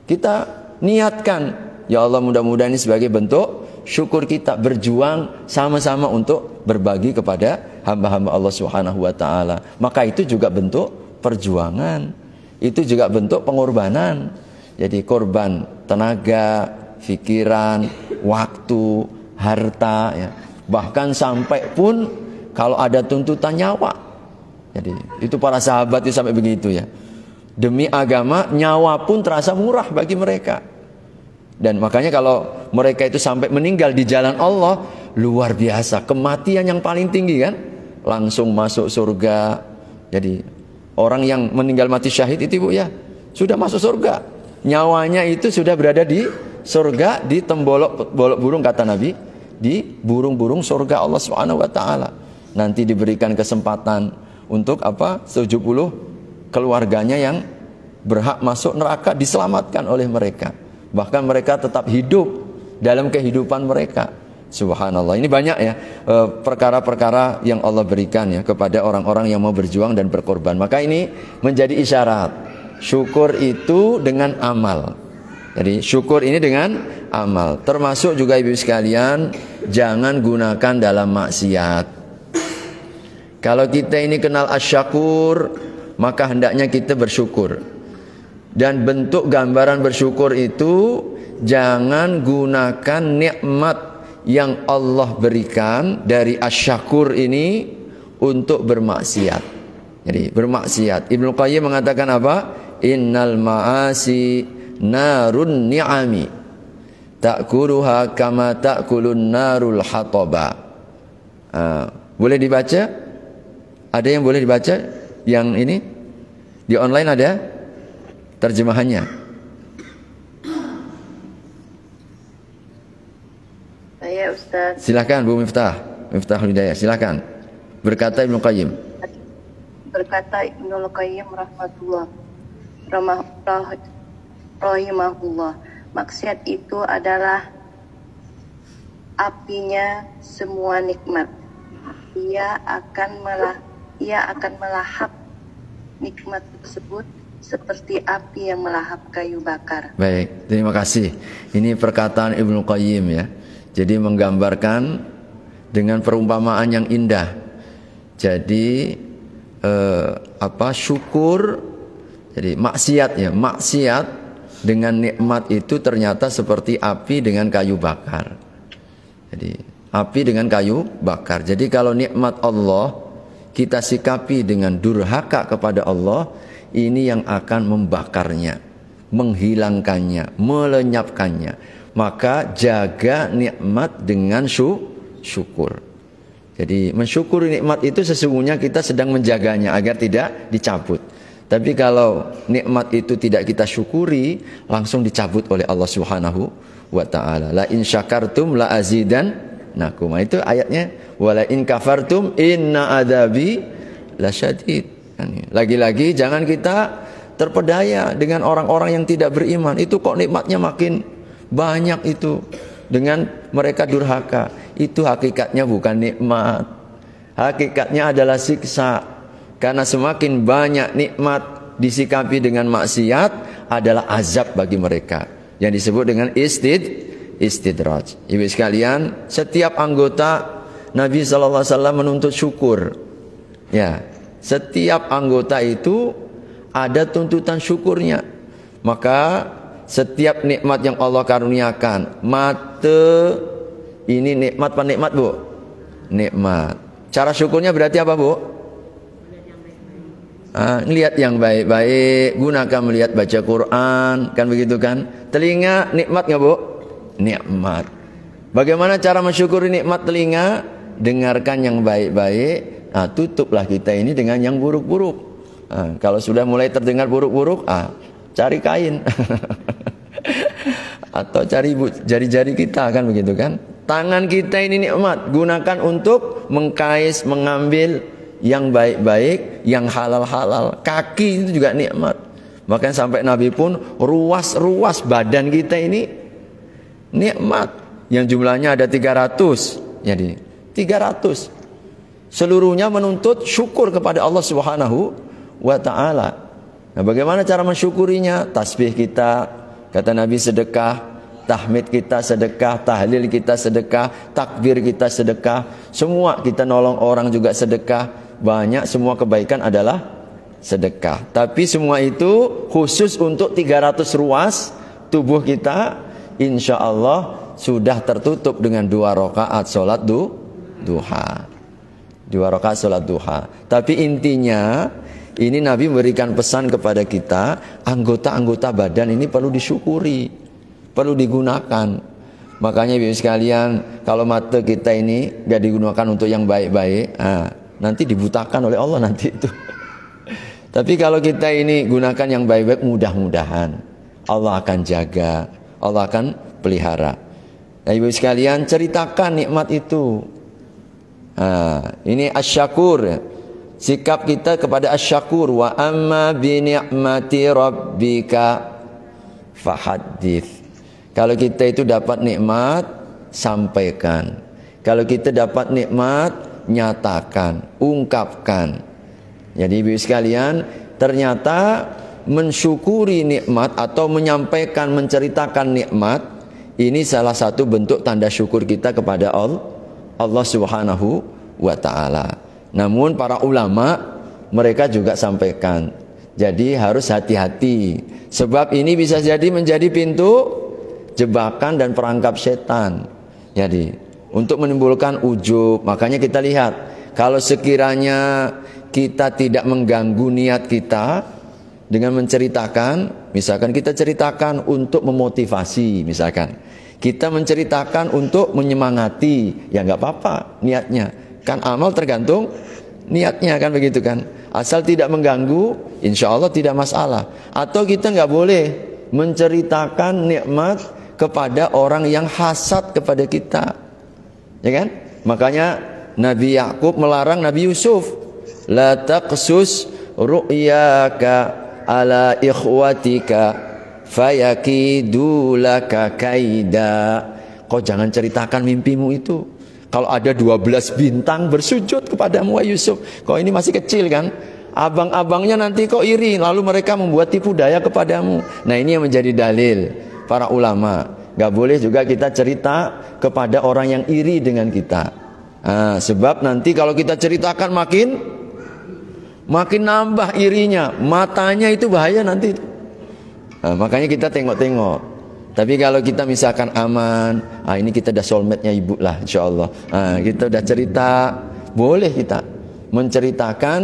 Kita niatkan, ya Allah, mudah-mudahan ini sebagai bentuk syukur kita berjuang sama-sama untuk berbagi kepada hamba-hamba Allah Subhanahu wa taala. Maka itu juga bentuk perjuangan. Itu juga bentuk pengorbanan. Jadi korban tenaga, pikiran, waktu, harta, ya. Bahkan sampai pun kalau ada tuntutan nyawa. Jadi itu para sahabat itu sampai begitu ya. Demi agama nyawa pun terasa murah bagi mereka. Dan makanya kalau mereka itu sampai meninggal di jalan Allah, luar biasa, kematian yang paling tinggi kan, langsung masuk surga. Jadi orang yang meninggal mati syahid itu Bu ya, sudah masuk surga. Nyawanya itu sudah berada di surga, di tembolok burung kata Nabi, di burung-burung surga Allah Subhanahu wa taala. Nanti diberikan kesempatan untuk apa? 70 keluarganya yang berhak masuk neraka diselamatkan oleh mereka. Bahkan mereka tetap hidup dalam kehidupan mereka. Subhanallah. Ini banyak ya perkara-perkara yang Allah berikan ya kepada orang-orang yang mau berjuang dan berkorban. Maka ini menjadi isyarat. Syukur itu dengan amal. Jadi syukur ini dengan amal. Termasuk juga ibu sekalian, jangan gunakan dalam maksiat. Kalau kita ini kenal asyakur, maka hendaknya kita bersyukur. Dan bentuk gambaran bersyukur itu, jangan gunakan nikmat yang Allah berikan dari asyakur ini untuk bermaksiat. Jadi bermaksiat. Ibnu Qayyim mengatakan apa? Innal ma'asi narun ni'ami ta'kuluha kama ta'kulun narul hataba. Boleh dibaca? Ada yang boleh dibaca? Yang ini di online ada terjemahannya. Saya Ustaz. Silakan Bu Miftahul Hidayah, silakan. Berkata Ibnu Qayyim. Berkata Ibnu Qayyim rahimahullah, maksiat itu adalah apinya semua nikmat. Ia akan melahap nikmat tersebut seperti api yang melahap kayu bakar. Baik, terima kasih. Ini perkataan Ibnu Qayyim ya. Jadi menggambarkan dengan perumpamaan yang indah. Jadi syukur. Jadi maksiat ya, maksiat dengan nikmat itu ternyata seperti api dengan kayu bakar. Jadi api dengan kayu bakar. Jadi kalau nikmat Allah kita sikapi dengan durhaka kepada Allah, ini yang akan membakarnya, menghilangkannya, melenyapkannya. Maka jaga nikmat dengan syukur. Jadi mensyukuri nikmat itu sesungguhnya kita sedang menjaganya agar tidak dicabut. Tapi kalau nikmat itu tidak kita syukuri, langsung dicabut oleh Allah Subhanahu wa taala. La in syakartum la azidannakum. Itu ayatnya, wala in kafartum inna adabi lasyadid. Lagi-lagi jangan kita terpedaya dengan orang-orang yang tidak beriman. Itu kok nikmatnya makin banyak itu, dengan mereka durhaka. Itu hakikatnya bukan nikmat. Hakikatnya adalah siksa. Karena semakin banyak nikmat disikapi dengan maksiat adalah azab bagi mereka. Yang disebut dengan istidraj. Ibu sekalian, setiap anggota Nabi SAW menuntut syukur. Ya, setiap anggota itu ada tuntutan syukurnya. Maka setiap nikmat yang Allah karuniakan, mata ini nikmat apa nikmat Bu? Nikmat. Cara syukurnya berarti apa Bu? Lihat yang baik-baik, gunakan melihat baca Quran, kan begitu kan? Telinga nikmat nggak Bu? Nikmat. Bagaimana cara mensyukuri nikmat telinga? Dengarkan yang baik-baik. Tutuplah kita ini dengan yang buruk-buruk. Kalau sudah mulai terdengar buruk-buruk, cari kain atau cari jari-jari kita, kan begitu kan? Tangan kita ini nikmat, gunakan untuk mengkais, mengambil yang baik-baik, yang halal-halal. Kaki itu juga nikmat. Makanya sampai Nabi pun ruas-ruas badan kita ini nikmat. Yang jumlahnya ada 300. Jadi 300. Seluruhnya menuntut syukur kepada Allah Subhanahu wa ta'ala. Nah, bagaimana cara mensyukurinya? Tasbih kita, kata Nabi, sedekah. Tahmid kita sedekah, tahlil kita sedekah, takbir kita sedekah. Semua kita nolong orang juga sedekah. Banyak, semua kebaikan adalah sedekah. Tapi semua itu khusus untuk 300 ruas tubuh kita, insya Allah sudah tertutup dengan 2 rakaat sholat duha. 2 rakaat sholat duha. Tapi intinya ini Nabi memberikan pesan kepada kita, anggota-anggota badan ini perlu disyukuri, perlu digunakan. Makanya ibu sekalian, kalau mata kita ini gak digunakan untuk yang baik-baik, nanti dibutakan oleh Allah nanti itu. Tapi kalau kita ini gunakan yang baik-baik, mudah-mudahan Allah akan jaga, Allah akan pelihara. Nah, ibu sekalian, ceritakan nikmat itu. Ini asyakur, sikap kita kepada asyakur. Wa amma bi ni'mati rabbika fahaddits. Kalau kita itu dapat nikmat, sampaikan. Kalau kita dapat nikmat, nyatakan, ungkapkan. Jadi ibu sekalian, ternyata mensyukuri nikmat atau menyampaikan, menceritakan nikmat, ini salah satu bentuk tanda syukur kita kepada Allah Subhanahu wa ta'ala. Namun para ulama, mereka juga sampaikan. Jadi harus hati-hati. Sebab ini bisa jadi menjadi pintu jebakan dan perangkap setan. Jadi untuk menimbulkan ujub. Makanya kita lihat, kalau sekiranya kita tidak mengganggu niat kita dengan menceritakan, misalkan kita ceritakan untuk memotivasi, misalkan kita menceritakan untuk menyemangati, ya nggak apa-apa niatnya. Kan amal tergantung niatnya, kan begitu kan. Asal tidak mengganggu, insya Allah tidak masalah. Atau kita nggak boleh menceritakan nikmat kepada orang yang hasad kepada kita, ya kan? Makanya Nabi Yakub melarang Nabi Yusuf, la taqsus ru'yaka ala ikhwatika fayakidu laka kaida. Kau jangan ceritakan mimpimu itu. Kalau ada 12 bintang bersujud kepadamu, wahai Yusuf, kau ini masih kecil kan? Abang-abangnya nanti kau iri, lalu mereka membuat tipu daya kepadamu. Nah, ini yang menjadi dalil para ulama. Gak boleh juga kita cerita kepada orang yang iri dengan kita. Sebab nanti kalau kita ceritakan makin nambah irinya, matanya itu bahaya nanti. Makanya kita tengok-tengok. Tapi kalau kita misalkan aman, ini kita udah soulmate-nya ibu lah, insya Allah. Kita udah cerita, boleh kita menceritakan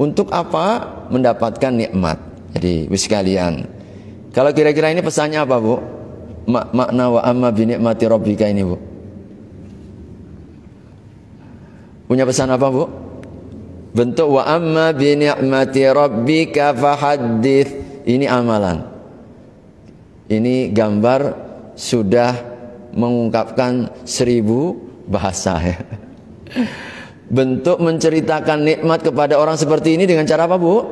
untuk apa? Mendapatkan nikmat. Jadi sekalian, kalau kira-kira ini pesannya apa, Bu? Makna wa amma bi ni'mati rabbika ini, Bu. Punya pesan apa, Bu? Bentuk wa amma bi ni'mati rabbika fahaddits. Ini amalan. Ini gambar sudah mengungkapkan 1000 bahasa ya. Bentuk menceritakan nikmat kepada orang seperti ini dengan cara apa, Bu?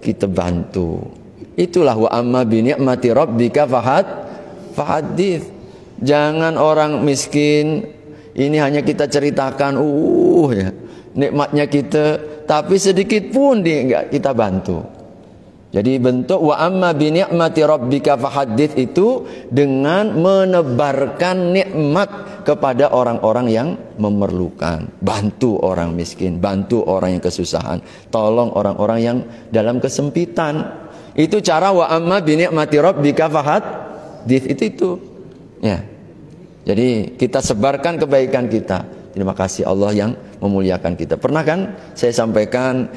Kita bantu. Itulah wa amma bi ni'mati rabbika fahaddits. Jangan orang miskin ini hanya kita ceritakan ya, nikmatnya kita, tapi sedikit pun enggak kita bantu. Jadi bentuk wa amma bi ni'mati rabbika fahaddits itu dengan menebarkan nikmat kepada orang-orang yang memerlukan. Bantu orang miskin, bantu orang yang kesusahan, tolong orang-orang yang dalam kesempitan. Itu cara wa amma bi ni'mati rabbika fahaddits itu. Ya. Jadi kita sebarkan kebaikan kita. Terima kasih Allah yang memuliakan kita. Pernah kan saya sampaikan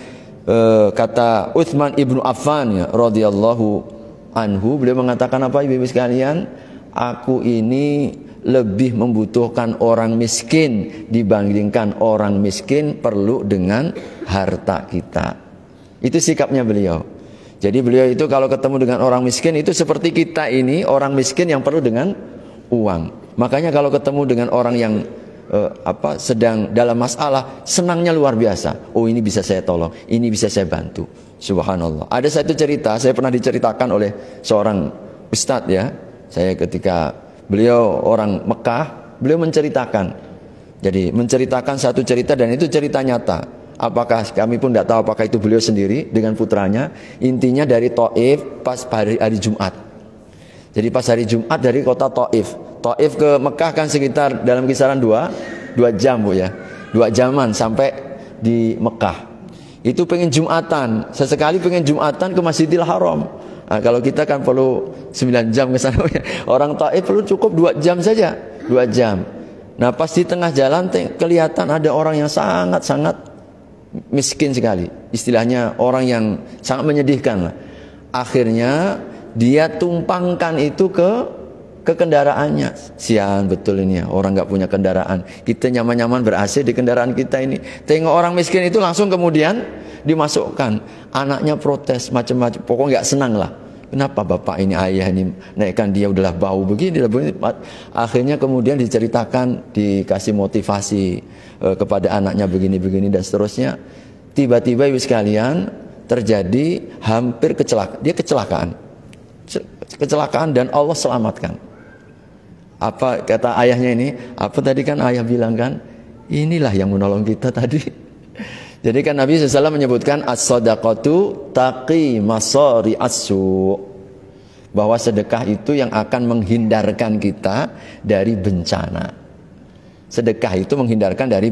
kata Utsman ibnu Affan ya, radhiyallahu anhu, beliau mengatakan apa, ibu-ibu sekalian? Aku ini lebih membutuhkan orang miskin dibandingkan orang miskin perlu dengan harta kita. Itu sikapnya beliau. Jadi beliau itu kalau ketemu dengan orang miskin itu seperti kita ini orang miskin yang perlu dengan uang. Makanya kalau ketemu dengan orang yang sedang dalam masalah, senangnya luar biasa. Oh, ini bisa saya tolong, ini bisa saya bantu. Subhanallah. Ada satu cerita, saya pernah diceritakan oleh seorang ustadz ya. Saya ketika beliau orang Mekah, beliau menceritakan. Jadi menceritakan satu cerita dan itu cerita nyata. Apakah kami pun tidak tahu apakah itu beliau sendiri dengan putranya. Intinya dari Taif pas hari Jumat. Jadi pas hari Jumat dari kota Taif ke Mekah kan sekitar dalam kisaran 2 jam Bu ya. 2 jaman sampai di Mekah. Itu pengen Jumatan, sesekali pengen Jumatan ke Masjidil Haram. Nah, kalau kita kan perlu 9 jam ke sana. Orang Taif perlu cukup 2 jam saja, 2 jam. Nah, pas di tengah jalan kelihatan ada orang yang sangat-sangat miskin sekali. Istilahnya orang yang sangat menyedihkan lah. Akhirnya dia tumpangkan itu ke kendaraannya. Sian betul ini ya, orang nggak punya kendaraan. Kita nyaman-nyaman ber-AC di kendaraan kita ini. Tengok orang miskin itu langsung kemudian dimasukkan. Anaknya protes macam-macam. Pokoknya nggak senang lah. Kenapa bapak ini, ayah ini naikkan dia udahlah bau begini. Akhirnya kemudian diceritakan, dikasih motivasi kepada anaknya begini-begini dan seterusnya. Tiba-tiba ibu sekalian terjadi hampir kecelakaan. Dia kecelakaan dan Allah selamatkan. Apa kata ayahnya ini? Apa tadi kan ayah bilang kan? Inilah yang menolong kita tadi. Jadi kan Nabi SAW menyebutkan as-sadaqatu taqi masari as-su', bahwa sedekah itu yang akan menghindarkan kita dari bencana. Sedekah itu menghindarkan dari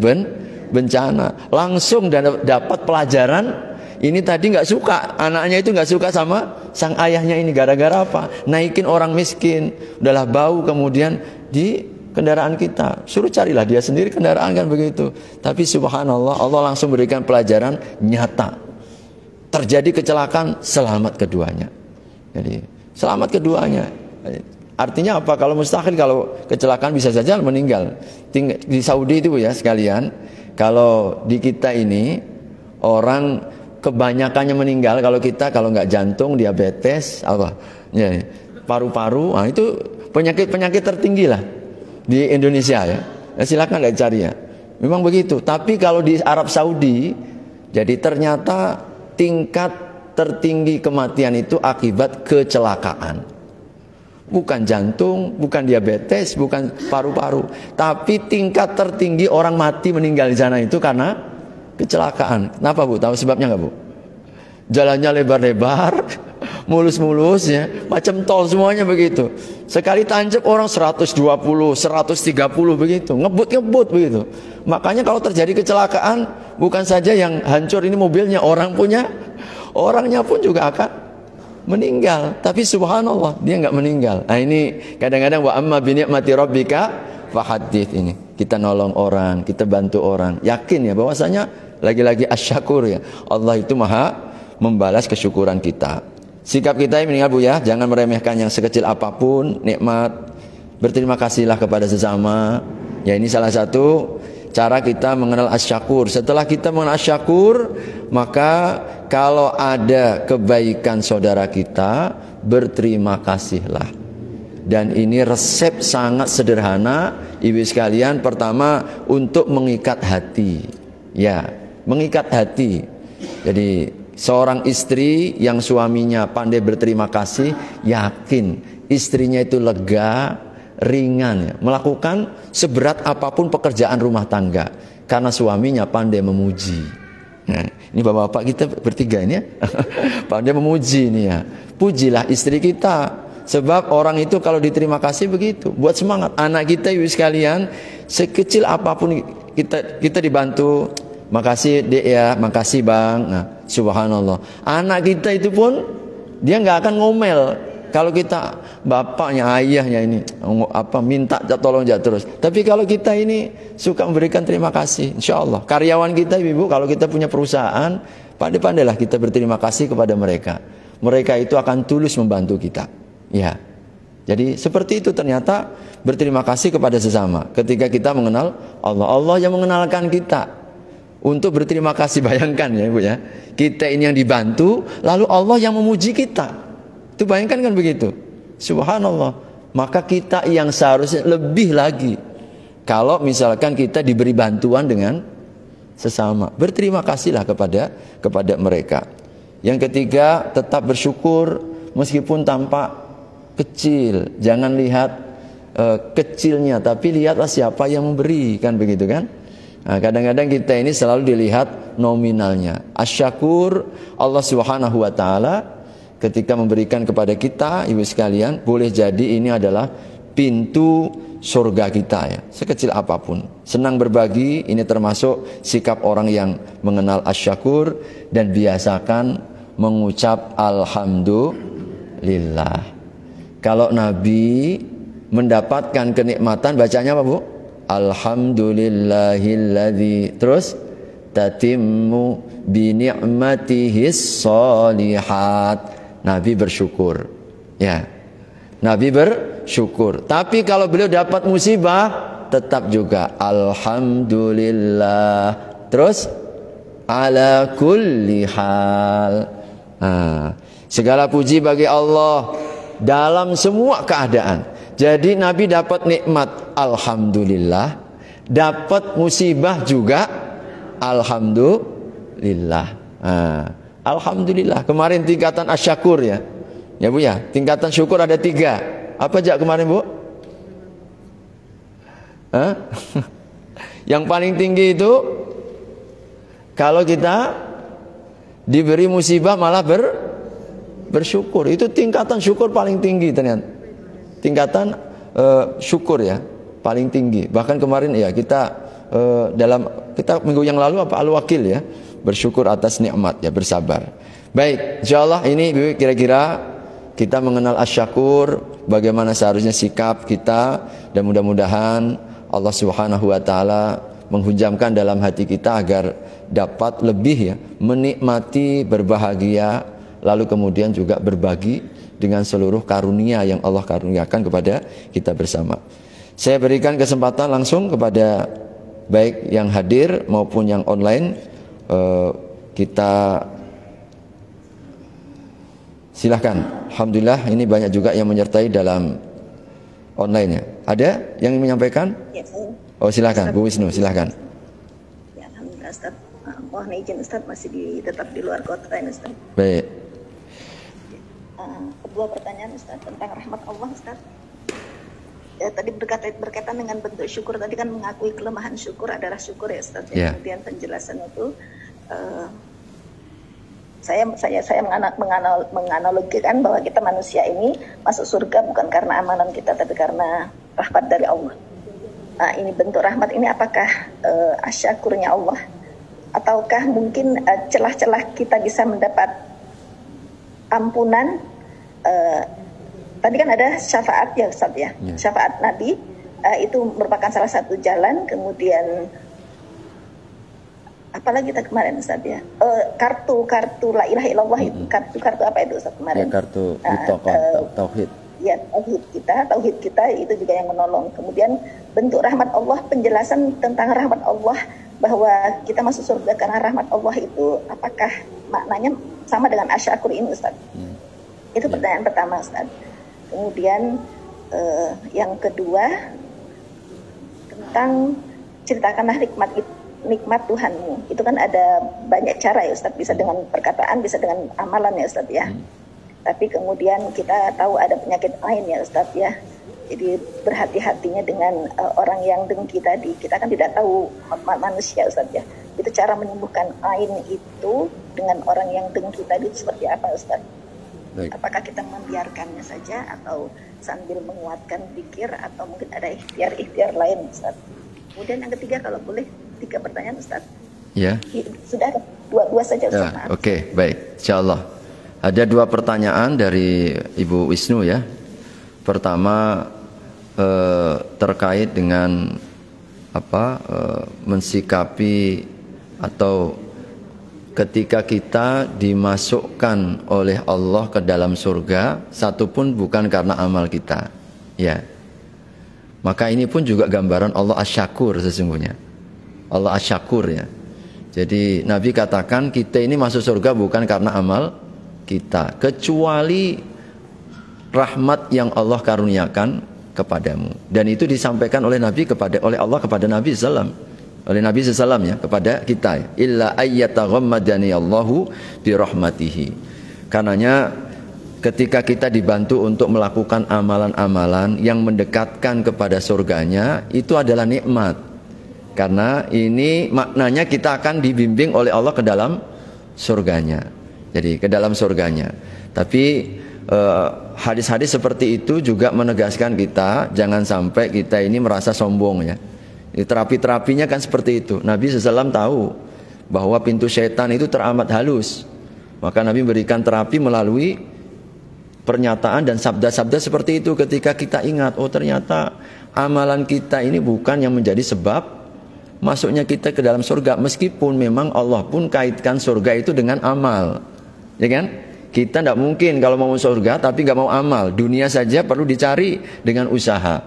bencana. Langsung dapat pelajaran. Ini tadi nggak suka, anaknya itu nggak suka sama sang ayahnya ini. Gara-gara apa? Naikin orang miskin, udahlah bau, kemudian di kendaraan kita. Suruh carilah dia sendiri kendaraan kan begitu. Tapi subhanallah, Allah langsung berikan pelajaran nyata. Terjadi kecelakaan, selamat keduanya. Jadi selamat keduanya. Artinya apa? Kalau mustahil, kalau kecelakaan bisa saja meninggal. Di Saudi itu ya sekalian, kalau di kita ini orang kebanyakannya meninggal. Kalau kita kalau nggak jantung, diabetes, apa? Ya, paru-paru. Nah, itu penyakit tertinggi lah di Indonesia ya. Silakan lihat cari ya. Memang begitu. Tapi kalau di Arab Saudi, jadi ternyata tingkat tertinggi kematian itu akibat kecelakaan. Bukan jantung, bukan diabetes, bukan paru-paru, tapi tingkat tertinggi orang mati meninggal di sana itu karena kecelakaan. Kenapa Bu? Tahu sebabnya nggak Bu? Jalannya lebar-lebar, mulus-mulus ya, macam tol semuanya begitu. Sekali tancap orang 120, 130 begitu, ngebut begitu. Makanya kalau terjadi kecelakaan, bukan saja yang hancur ini mobilnya, orangnya pun juga akan meninggal. Tapi subhanallah, dia nggak meninggal. Nah ini kadang-kadang wa amma bi ni'mati rabbika fahadits. Ini kita nolong orang, kita bantu orang, yakin ya bahwasanya lagi-lagi asyakur ya, Allah itu maha membalas kesyukuran kita. Sikap kita ini meninggal Bu ya, jangan meremehkan yang sekecil apapun nikmat. Berterima kasihlah kepada sesama. Ya ini salah satu cara kita mengenal asyakur. Setelah kita mengenal asyakur, maka kalau ada kebaikan saudara kita, berterima kasihlah. Dan ini resep sangat sederhana ibu sekalian. Pertama, untuk mengikat hati. Ya, mengikat hati. Jadi seorang istri yang suaminya pandai berterima kasih, yakin istrinya itu lega, ringan ya, melakukan seberat apapun pekerjaan rumah tangga karena suaminya pandai memuji. Nah, ini bapak-bapak kita bertiga ini ya, pandai memuji ini ya. Pujilah istri kita, sebab orang itu kalau diterima kasih begitu, buat semangat. Anak kita ibu sekalian, sekecil apapun kita dibantu. Makasih Dek ya, makasih Bang. Nah, subhanallah. Anak kita itu pun dia nggak akan ngomel kalau kita bapaknya, ayahnya ini minta tolong terus. Tapi kalau kita ini suka memberikan terima kasih, insya Allah. Karyawan kita ibu, kalau kita punya perusahaan, pandai-pandailah kita berterima kasih kepada mereka. Mereka itu akan tulus membantu kita. Ya. Jadi seperti itu ternyata berterima kasih kepada sesama. Ketika kita mengenal Allah, Allah yang mengenalkan kita. Untuk berterima kasih, bayangkan ya Ibu ya. Kita ini yang dibantu, lalu Allah yang memuji kita. Itu bayangkan kan begitu. Subhanallah. Maka kita yang seharusnya lebih lagi Kalau misalkan kita diberi bantuan dengan sesama, berterima kasihlah kepada mereka. Yang ketiga, tetap bersyukur meskipun tampak kecil. Jangan lihat kecilnya, tapi lihatlah siapa yang memberi, kan begitu kan? Nah, kadang-kadang kita ini selalu dilihat nominalnya. Asyakur, Allah Subhanahu wa taala ketika memberikan kepada kita, ibu sekalian, boleh jadi ini adalah pintu surga kita ya, sekecil apapun. Senang berbagi, ini termasuk sikap orang yang mengenal asyakur, dan biasakan mengucap alhamdulillah. Kalau Nabi mendapatkan kenikmatan, bacanya apa Bu? Alhamdulillahilladzi, terus tatimmu bi ni'matihis sholihat. Nabi bersyukur. Ya. Nabi bersyukur. Tapi kalau beliau dapat musibah, tetap juga alhamdulillah. Terus ala kulli hal. Nah, segala puji bagi Allah dalam semua keadaan. Jadi Nabi dapat nikmat alhamdulillah, dapat musibah juga alhamdulillah. Nah, alhamdulillah. Kemarin tingkatan asyakur ya. Ya Bu ya, tingkatan syukur ada 3. Apa aja kemarin Bu? Yang paling tinggi itu kalau kita diberi musibah malah bersyukur. Itu tingkatan syukur paling tinggi ternyata. Tingkatan syukur ya, paling tinggi. Bahkan kemarin ya kita kita minggu yang lalu apa al-wakil ya, bersyukur atas nikmat ya, bersabar. Baik, insyaallah ini kira-kira kita mengenal asyakur, bagaimana seharusnya sikap kita, dan mudah-mudahan Allah Subhanahu wa taala menghujamkan dalam hati kita agar dapat lebih ya menikmati, berbahagia, lalu kemudian juga berbagi dengan seluruh karunia yang Allah karuniakan kepada kita bersama. Saya berikan kesempatan langsung kepada baik yang hadir maupun yang online. Kita silahkan. Alhamdulillah ini banyak juga yang menyertai dalam online ya. Ada yang menyampaikan? Ya, saya. Oh silahkan, Bu Wisnu silahkan. Ya, alhamdulillah Ustaz. Mohon izin Ustaz, masih tetap di luar kota ini Ustaz. Baik. Kedua pertanyaan Ustaz tentang rahmat Allah Ustaz. Ya, tadi berkaitan dengan bentuk syukur, tadi kan mengakui kelemahan syukur adalah syukur ya Ustaz. Yeah. Kemudian penjelasan itu saya menganalogikan bahwa kita manusia ini masuk surga bukan karena amalan kita, tapi karena rahmat dari Allah. Nah, ini bentuk rahmat ini apakah asyakurnya Allah, ataukah mungkin celah-celah kita bisa mendapat ampunan? Tadi kan ada syafaat ya Ustaz ya, syafaat Nabi itu merupakan salah satu jalan. Kemudian apalagi kita kemarin Ustaz ya, kartu la ilaha illallah itu kartu apa itu Ustaz kemarin? Ya, kartu tauhid. Ya, tauhid kita itu juga yang menolong. Kemudian bentuk rahmat Allah, penjelasan tentang rahmat Allah, bahwa kita masuk surga karena rahmat Allah itu apakah maknanya sama dengan asyakur ini Ustaz? Itu pertanyaan pertama Ustaz. Kemudian yang kedua tentang ceritakanlah nikmat Tuhanmu. Itu kan ada banyak cara ya Ustaz, bisa dengan perkataan, bisa dengan amalan ya Ustaz ya. Tapi kemudian kita tahu ada penyakit lain ya Ustaz ya. Jadi berhati-hatinya dengan orang yang dengki tadi. Kita kan tidak tahu manusia Ustaz ya. Itu cara menyembuhkan ain itu dengan orang yang dengki tadi itu seperti apa Ustaz? Baik. Apakah kita membiarkannya saja atau sambil menguatkan pikir, atau mungkin ada ikhtiar lain Ustaz? Kemudian yang ketiga kalau boleh 3 pertanyaan Ustaz. Ya. Sudah dua saja Ustaz. Ya, Oke, baik. Insyaallah. Ada 2 pertanyaan dari Ibu Wisnu ya. Pertama terkait dengan mensikapi atau ketika kita dimasukkan oleh Allah ke dalam surga, satupun bukan karena amal kita, ya. Maka ini pun juga gambaran Allah asyakur sesungguhnya. Allah asyakur ya. Jadi Nabi katakan kita ini masuk surga bukan karena amal kita, kecuali rahmat yang Allah karuniakan kepadamu. Dan itu disampaikan oleh Allah kepada Nabi sallam. Oleh Nabi sallam ya kepada kita. Illa ayyataghammadani Allahu bi rahmatihi. Karenanya ketika kita dibantu untuk melakukan amalan-amalan yang mendekatkan kepada surganya, itu adalah nikmat. Karena ini maknanya kita akan dibimbing oleh Allah ke dalam surganya. Jadi ke dalam surganya. Tapi hadis-hadis seperti itu juga menegaskan kita jangan sampai kita ini merasa sombong ya. Terapi-terapinya kan seperti itu. Nabi SAW tahu bahwa pintu syaitan itu teramat halus. Maka Nabi berikan terapi melalui pernyataan dan sabda-sabda seperti itu ketika kita ingat, oh ternyata amalan kita ini bukan yang menjadi sebab masuknya kita ke dalam surga. Meskipun memang Allah pun kaitkan surga itu dengan amal, ya kan? Kita tidak mungkin kalau mau surga tapi nggak mau amal. Dunia saja perlu dicari dengan usaha.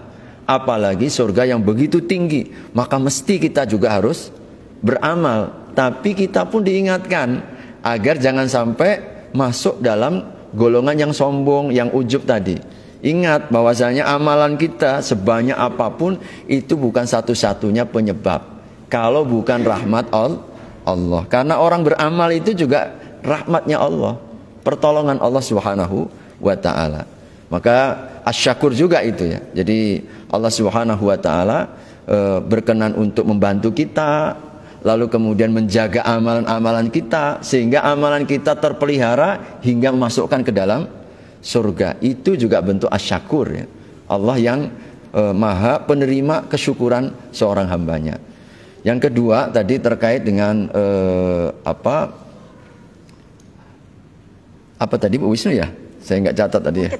Apalagi surga yang begitu tinggi, maka mesti kita juga harus beramal. Tapi kita pun diingatkan agar jangan sampai masuk dalam golongan yang sombong, yang ujub tadi. Ingat bahwasanya amalan kita sebanyak apapun itu bukan satu-satunya penyebab. Kalau bukan rahmat Allah. Karena orang beramal itu juga rahmatnya Allah, pertolongan Allah Subhanahu wa taala. Maka asyakur juga itu ya. Jadi Allah Subhanahu wa taala berkenan untuk membantu kita, lalu kemudian menjaga amalan-amalan kita sehingga amalan kita terpelihara hingga memasukkan ke dalam surga. Itu juga bentuk asyakur ya. Allah yang maha penerima kesyukuran seorang hambanya. Yang kedua tadi terkait dengan apa tadi Bu Wisnu ya? Saya nggak catat tadi ya.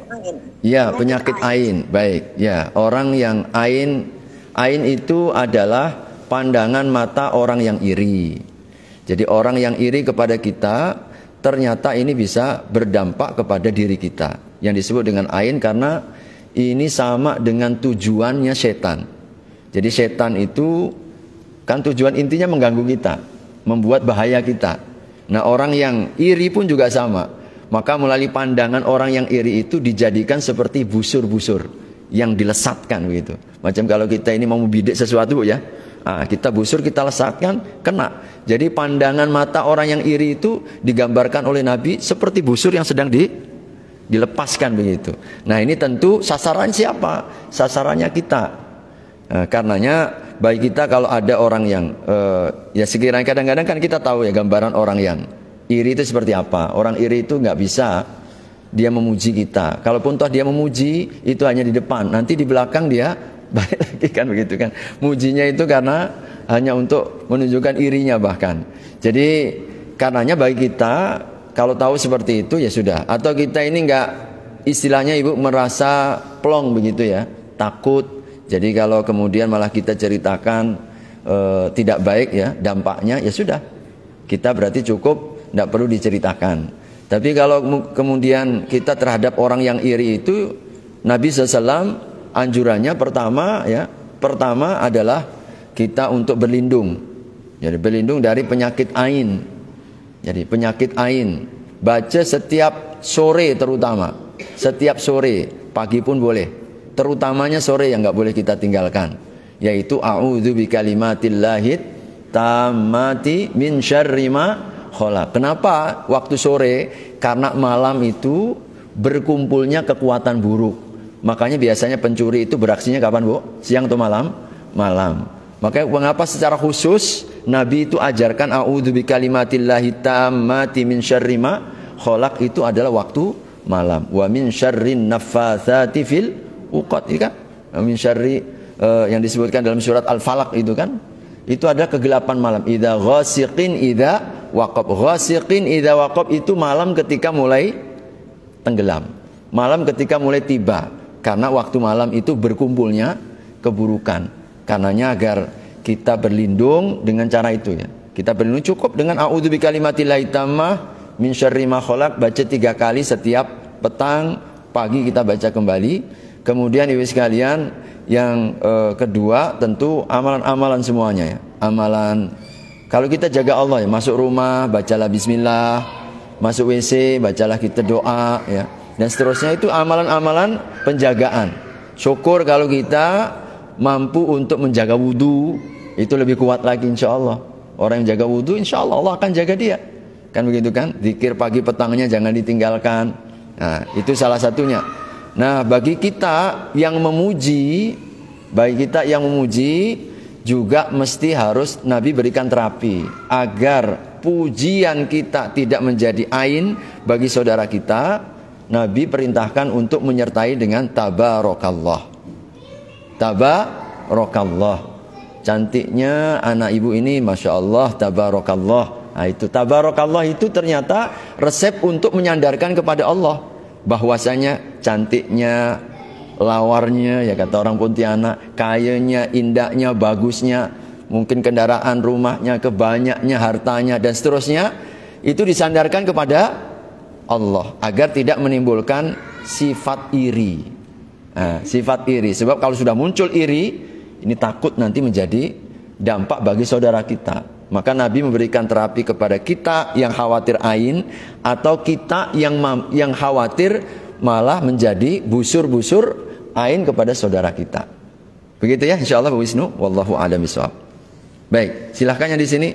Ya, penyakit ain. Baik, ya. Orang yang ain itu adalah pandangan mata orang yang iri. Jadi orang yang iri kepada kita ternyata ini bisa berdampak kepada diri kita. Yang disebut dengan ain karena ini sama dengan tujuannya setan. Jadi setan itu kan tujuan intinya mengganggu kita, membuat bahaya kita. Nah, orang yang iri pun juga sama. Maka melalui pandangan orang yang iri itu dijadikan seperti busur-busur yang dilesatkan begitu. Macam kalau kita ini mau membidik sesuatu ya, kita busur, kita lesatkan, kena. Jadi pandangan mata orang yang iri itu digambarkan oleh Nabi seperti busur yang sedang dilepaskan begitu. Nah, ini tentu sasaran siapa? Sasarannya kita. Karenanya bagi kita kalau ada orang yang ya sekiranya kadang-kadang kan kita tahu ya gambaran orang yang iri itu seperti apa. Orang iri itu nggak bisa dia memuji kita. Kalaupun toh dia memuji itu hanya di depan, nanti di belakang dia balik lagi kan begitu kan. Mujinya itu karena hanya untuk menunjukkan irinya bahkan. Jadi karenanya bagi kita kalau tahu seperti itu ya sudah. Atau kita ini nggak istilahnya ibu merasa plong begitu ya, takut. Jadi kalau kemudian malah kita ceritakan tidak baik ya dampaknya, ya sudah. Kita berarti cukup, tidak perlu diceritakan. Tapi kalau kemudian kita terhadap orang yang iri itu, Nabi SAW anjurannya pertama adalah kita untuk berlindung. Jadi berlindung dari penyakit ain. Jadi penyakit ain baca setiap sore, terutama setiap sore, pagi pun boleh. Terutamanya sore yang nggak boleh kita tinggalkan, yaitu a'udzu bikalimatillahi tammati min syarri ma khalaq. Kenapa waktu sore? Karena malam itu berkumpulnya kekuatan buruk. Makanya biasanya pencuri itu beraksinya kapan, Bu? Siang atau malam? Malam. Makanya mengapa secara khusus Nabi itu ajarkan a'udzu bikalimatillahi tammati min syarri ma khalaq, itu adalah waktu malam. Wa min syarrin naffatsati fil uqad, kan? Min syarri yang disebutkan dalam surat Al-Falaq itu kan? Itu ada kegelapan malam. Idza ghasiqin idza waqab. Ghasiqin idza waqab itu malam ketika mulai tenggelam. Malam ketika mulai tiba. Karena waktu malam itu berkumpulnya keburukan. Karenanya agar kita berlindung dengan cara itu ya. Kita berlindung cukup dengan a'udzu bikalimatillahi tammah min syarri ma khalaq, baca 3 kali setiap petang, pagi kita baca kembali. Kemudian ibu sekalian, yang kedua tentu amalan-amalan semuanya ya. Amalan kalau kita jaga Allah ya, masuk rumah bacalah bismillah, masuk WC bacalah kita doa ya, dan seterusnya. Itu amalan-amalan penjagaan. Syukur kalau kita mampu untuk menjaga wudhu, itu lebih kuat lagi insya Allah. Orang yang jaga wudhu insya Allah Allah akan jaga dia. Kan begitu kan? Zikir pagi petangnya jangan ditinggalkan. Nah, itu salah satunya. Nah, bagi kita yang memuji, juga mesti harus Nabi berikan terapi agar pujian kita tidak menjadi ain bagi saudara kita. Nabi perintahkan untuk menyertai dengan tabarakallah. Tabarakallah. Cantiknya anak ibu ini, masya Allah, tabarakallah. Nah, itu tabarakallah itu ternyata resep untuk menyandarkan kepada Allah. Bahwasanya cantiknya, lawarnya, ya kata orang Pontianak, kayanya, indahnya, bagusnya, mungkin kendaraan rumahnya, kebanyaknya, hartanya, dan seterusnya, itu disandarkan kepada Allah agar tidak menimbulkan sifat iri. Nah, sifat iri, sebab kalau sudah muncul iri, ini takut nanti menjadi dampak bagi saudara kita. Maka Nabi memberikan terapi kepada kita yang khawatir ain, atau kita yang khawatir malah menjadi busur-busur ain kepada saudara kita. Begitu ya, insyaallah Bu Wisnu. Wallahu a'lam bishawab. Baik, silahkan yang di sini.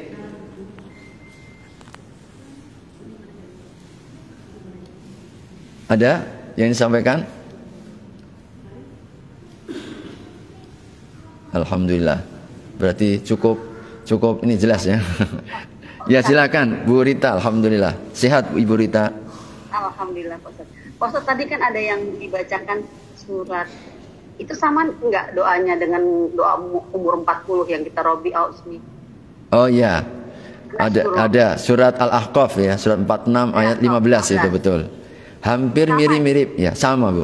Ada yang disampaikan? Alhamdulillah. Berarti cukup ini jelas ya. Ya silakan Bu Rita. Alhamdulillah. Sehat Ibu Rita? Alhamdulillah Pak Ustaz. Pak Ustaz, tadi kan ada yang dibacakan surat. Itu sama enggak doanya dengan doa umur 40 yang kita Robi Ausmi? Oh iya. Ada surat Al-Ahqaf ya, surat 46 ayat 15 itu betul. Hampir mirip-mirip ya, sama Bu.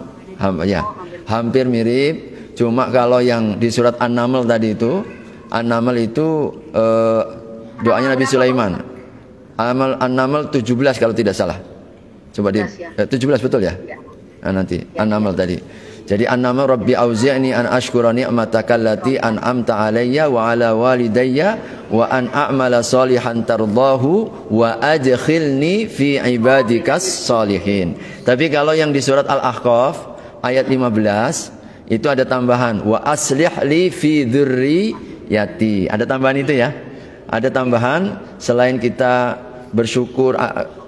Hampir mirip. Cuma kalau yang di surat An-Naml tadi itu, An-Naml itu doanya Nabi Sulaiman. An-Naml 17 kalau tidak salah. Coba 17 betul ya? Nah, nanti An-Naml tadi. Jadi An-Naml Rabbi auzi'ni an ashkura ni'mataka allati an'amta 'alayya wa 'ala walidayya wa an a'mala salihan tardahu wa adkhilni fi ibadikas salihin. Tapi kalau yang di surat Al-Ahqaf ayat 15 itu ada tambahan wa aslih li fi dzurriyyati. Ada tambahan itu ya. Ada tambahan selain kita bersyukur,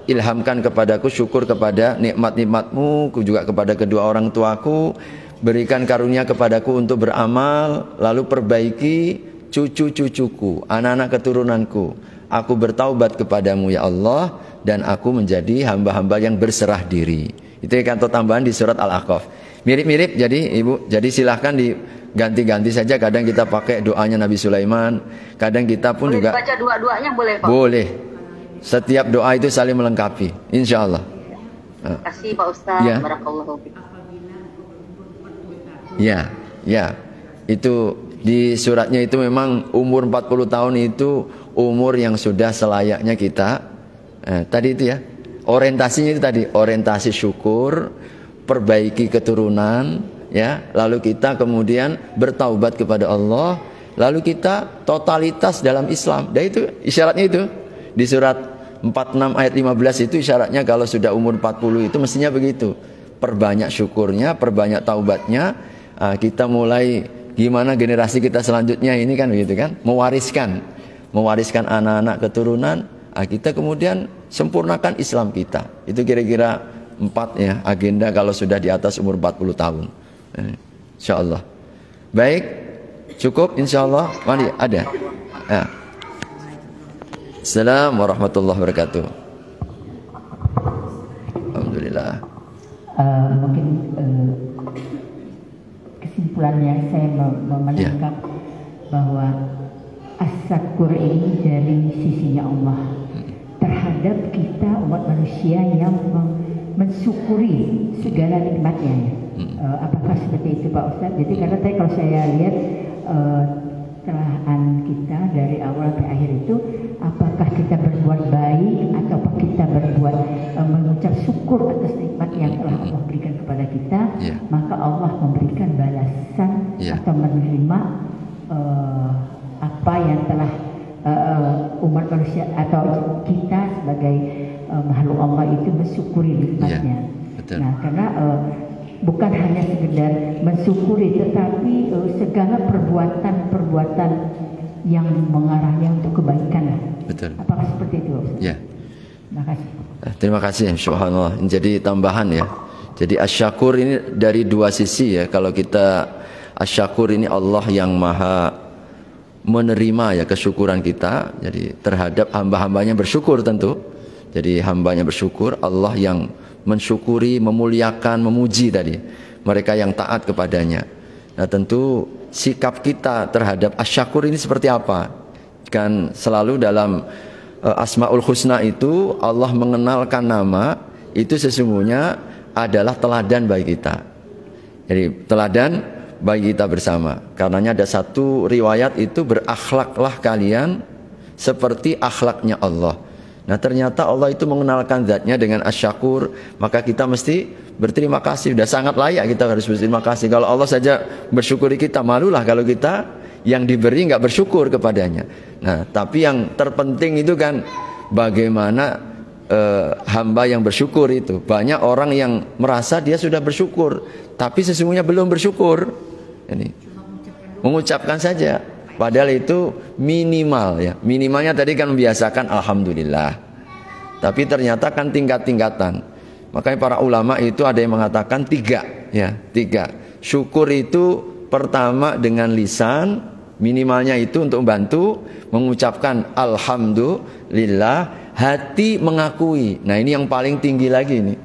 ilhamkan kepadaku syukur kepada nikmat-nikmatmu, juga kepada kedua orang tuaku, berikan karunia kepadaku untuk beramal, lalu perbaiki cucu-cucuku, anak-anak keturunanku. Aku bertaubat kepadamu ya Allah, dan aku menjadi hamba-hamba yang berserah diri. Itu kantor tambahan di surat Al-Ahqaf. Mirip-mirip jadi Ibu, jadi silahkan diganti-ganti saja. Kadang kita pakai doanya Nabi Sulaiman, kadang kita pun boleh juga baca dua-duanya boleh Pak? Boleh. Setiap doa itu saling melengkapi, insya Allah. Terima kasih Pak Ustaz. Ya. Barakallahu fiik. Ya. Itu di suratnya itu memang umur 40 tahun itu umur yang sudah selayaknya kita. Tadi itu ya, orientasinya itu tadi, orientasi syukur, perbaiki keturunan, ya. Lalu kita kemudian bertaubat kepada Allah, lalu kita totalitas dalam Islam. Dan itu isyaratnya itu di surat 46 ayat 15 itu isyaratnya kalau sudah umur 40 itu mestinya begitu. Perbanyak syukurnya, perbanyak taubatnya. Kita mulai gimana generasi kita selanjutnya ini kan begitu kan, mewariskan anak-anak keturunan. Kita kemudian sempurnakan Islam kita. Itu kira-kira 4 ya agenda kalau sudah di atas umur 40 tahun. Insyaallah. Baik, cukup insyaallah. Mari ada. Assalamualaikum warahmatullahi wabarakatuh. Alhamdulillah. Mungkin kesimpulannya saya menangkap bahwa as-syukur ini dari sisinya Allah terhadap kita umat manusia yang mensyukuri segala nikmatnya. Apakah seperti itu Pak Ustadz? Jadi karena kalau saya lihat telahan kita dari awal sampai akhir itu, apakah kita berbuat baik ataukah kita berbuat mengucap syukur atas nikmat yang telah Allah berikan kepada kita, maka Allah memberikan balasan atau menerima apa yang telah umat manusia atau kita sebagai makhluk Allah itu mensyukuri nikmatnya. Nah, karena bukan hanya sekedar mensyukuri, tetapi segala perbuatan-perbuatan yang mengarahnya untuk kebaikan. Betul. Apakah seperti itu? Ya. Terima kasih. Terima kasih, subhanallah. Jadi tambahan ya. Jadi asyakur ini dari dua sisi ya. Kalau kita asyakur ini Allah yang maha menerima ya kesyukuran kita. Jadi terhadap hamba-hambanya bersyukur tentu. Jadi hambanya bersyukur, Allah yang mensyukuri, memuliakan, memuji tadi mereka yang taat kepadanya. Nah tentu sikap kita terhadap asyakur ini seperti apa? Kan selalu dalam Asmaul Husna itu Allah mengenalkan nama itu sesungguhnya adalah teladan bagi kita. Jadi teladan bagi kita bersama. Karenanya ada satu riwayat itu, berakhlaklah kalian seperti akhlaknya Allah. Nah ternyata Allah itu mengenalkan zatnya dengan asyakur, maka kita mesti berterima kasih. Sudah sangat layak kita harus berterima kasih. Kalau Allah saja bersyukuri kita, malulah kalau kita yang diberi nggak bersyukur kepadanya. Nah tapi yang terpenting itu kan bagaimana hamba yang bersyukur itu. Banyak orang yang merasa dia sudah bersyukur, tapi sesungguhnya belum bersyukur. Ini mengucapkan saja. Padahal itu minimal ya. Minimalnya tadi kan membiasakan alhamdulillah. Tapi ternyata kan tingkat-tingkatan. Makanya para ulama itu ada yang mengatakan tiga ya, tiga. Syukur itu pertama dengan lisan, minimalnya itu untuk membantu mengucapkan alhamdulillah, hati mengakui. Nah, ini yang paling tinggi lagi nih.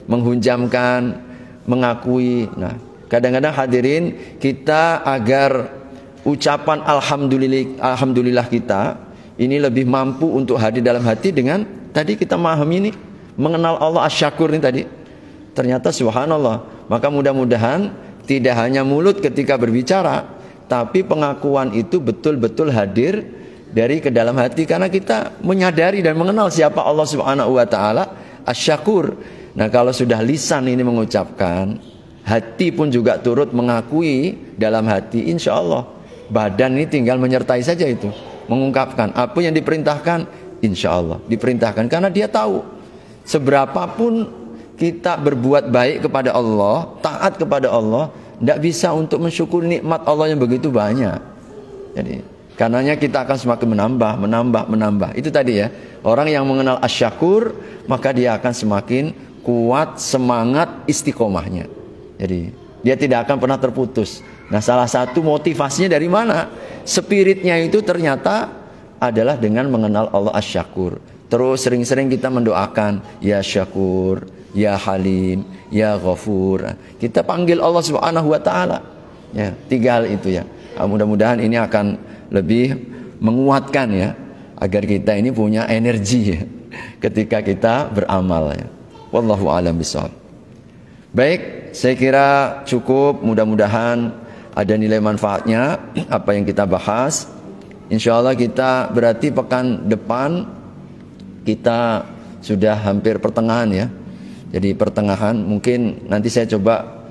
Menghunjamkan, mengakui. Nah, kadang-kadang hadirin kita agar ucapan alhamdulillah kita ini lebih mampu untuk hadir dalam hati dengan tadi kita memahami ini, mengenal Allah asyakur ini tadi. Ternyata subhanallah. Maka mudah-mudahan tidak hanya mulut ketika berbicara, tapi pengakuan itu betul-betul hadir dari ke dalam hati, karena kita menyadari dan mengenal siapa Allah Subhanahu wa taala asyakur. Nah, kalau sudah lisan ini mengucapkan, hati pun juga turut mengakui dalam hati, insya Allah badan ini tinggal menyertai saja itu, mengungkapkan apa yang diperintahkan, insya Allah diperintahkan, karena dia tahu seberapapun kita berbuat baik kepada Allah, taat kepada Allah, tidak bisa untuk mensyukuri nikmat Allah yang begitu banyak. Jadi karenanya kita akan semakin menambah. Itu tadi ya, orang yang mengenal asyakur, maka dia akan semakin kuat semangat istiqomahnya. Jadi dia tidak akan pernah terputus. Nah, salah satu motivasinya dari mana? Spiritnya itu ternyata adalah dengan mengenal Allah asyakur. Terus sering-sering kita mendoakan, ya syakur, ya halim, ya ghafur. Kita panggil Allah Subhanahu wa taala. Ya, tiga hal itu ya. Mudah-mudahan ini akan lebih menguatkan ya, agar kita ini punya energi ya, ketika kita beramal ya. Wallahu a'lam bishawab. Baik, saya kira cukup. Mudah-mudahan ada nilai manfaatnya apa yang kita bahas. Insya Allah kita berarti pekan depan kita sudah hampir pertengahan ya. Jadi pertengahan, mungkin nanti saya coba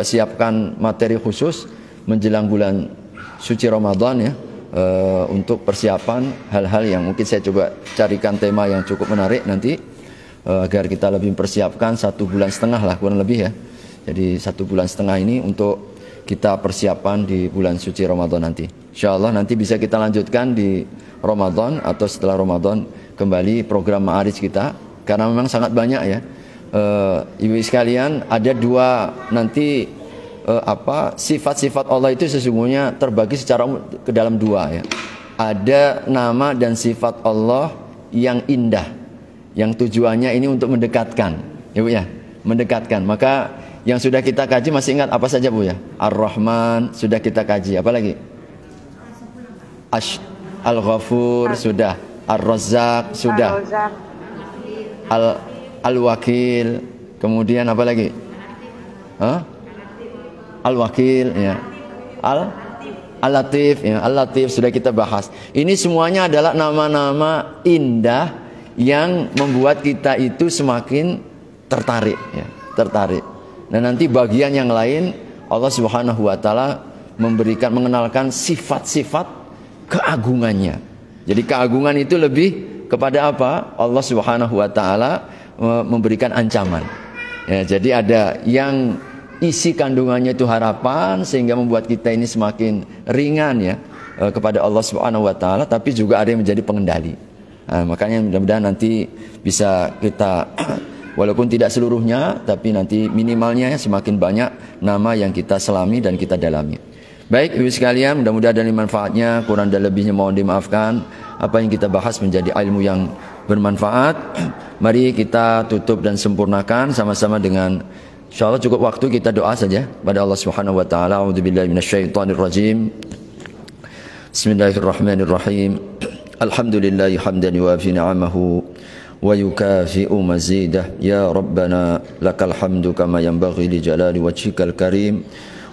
siapkan materi khusus menjelang bulan suci Ramadan ya, untuk persiapan hal-hal yang mungkin saya coba carikan tema yang cukup menarik nanti, agar kita lebih mempersiapkan 1,5 bulan lah kurang lebih ya. Jadi 1,5 bulan ini untuk kita persiapan di bulan suci Ramadan nanti. Insya Allah nanti bisa kita lanjutkan di Ramadan atau setelah Ramadan kembali program Ma'arij kita, karena memang sangat banyak ya. Ibu sekalian, ada dua nanti sifat-sifat Allah itu sesungguhnya terbagi secara ke dalam dua ya. Ada nama dan sifat Allah yang indah, yang tujuannya ini untuk mendekatkan, ya Bu ya, mendekatkan. Maka yang sudah kita kaji masih ingat apa saja Bu ya? Ar-Rahman sudah kita kaji, apa lagi? Al-Ghafur sudah, Ar-Razzaq sudah, Al-Wakil, kemudian apa lagi? Al-Wakil ya, Al-Latif ya, Al-Latif sudah kita bahas. Ini semuanya adalah nama-nama indah yang membuat kita itu semakin tertarik ya, tertarik. Nah, nanti bagian yang lain Allah Subhanahu wa taala mengenalkan sifat-sifat keagungannya. Jadi keagungan itu lebih kepada apa? Allah Subhanahu wa taala memberikan ancaman. Ya, jadi ada yang isi kandungannya itu harapan sehingga membuat kita ini semakin ringan ya kepada Allah Subhanahu wa taala, tapi juga ada yang menjadi pengendali. Nah, makanya mudah-mudahan nanti bisa kita walaupun tidak seluruhnya, tapi nanti minimalnya semakin banyak nama yang kita selami dan kita dalami. Baik Ibu sekalian, mudah-mudahan ada manfaatnya, kurang dan lebihnya mohon dimaafkan. Apa yang kita bahas menjadi ilmu yang bermanfaat. Mari kita tutup dan sempurnakan sama-sama dengan insyaallah cukup waktu kita doa saja pada Allah Subhanahu wa taala. A'udzubillahi minasyaitonir rajim. Bismillahirrahmanirrahim. Alhamdulillahi hamdan yuwafi ni'amahu wa yukafi'u mazidah. Ya Rabbana lakal hamdu kama yanbaghi li jalali wajhikal karim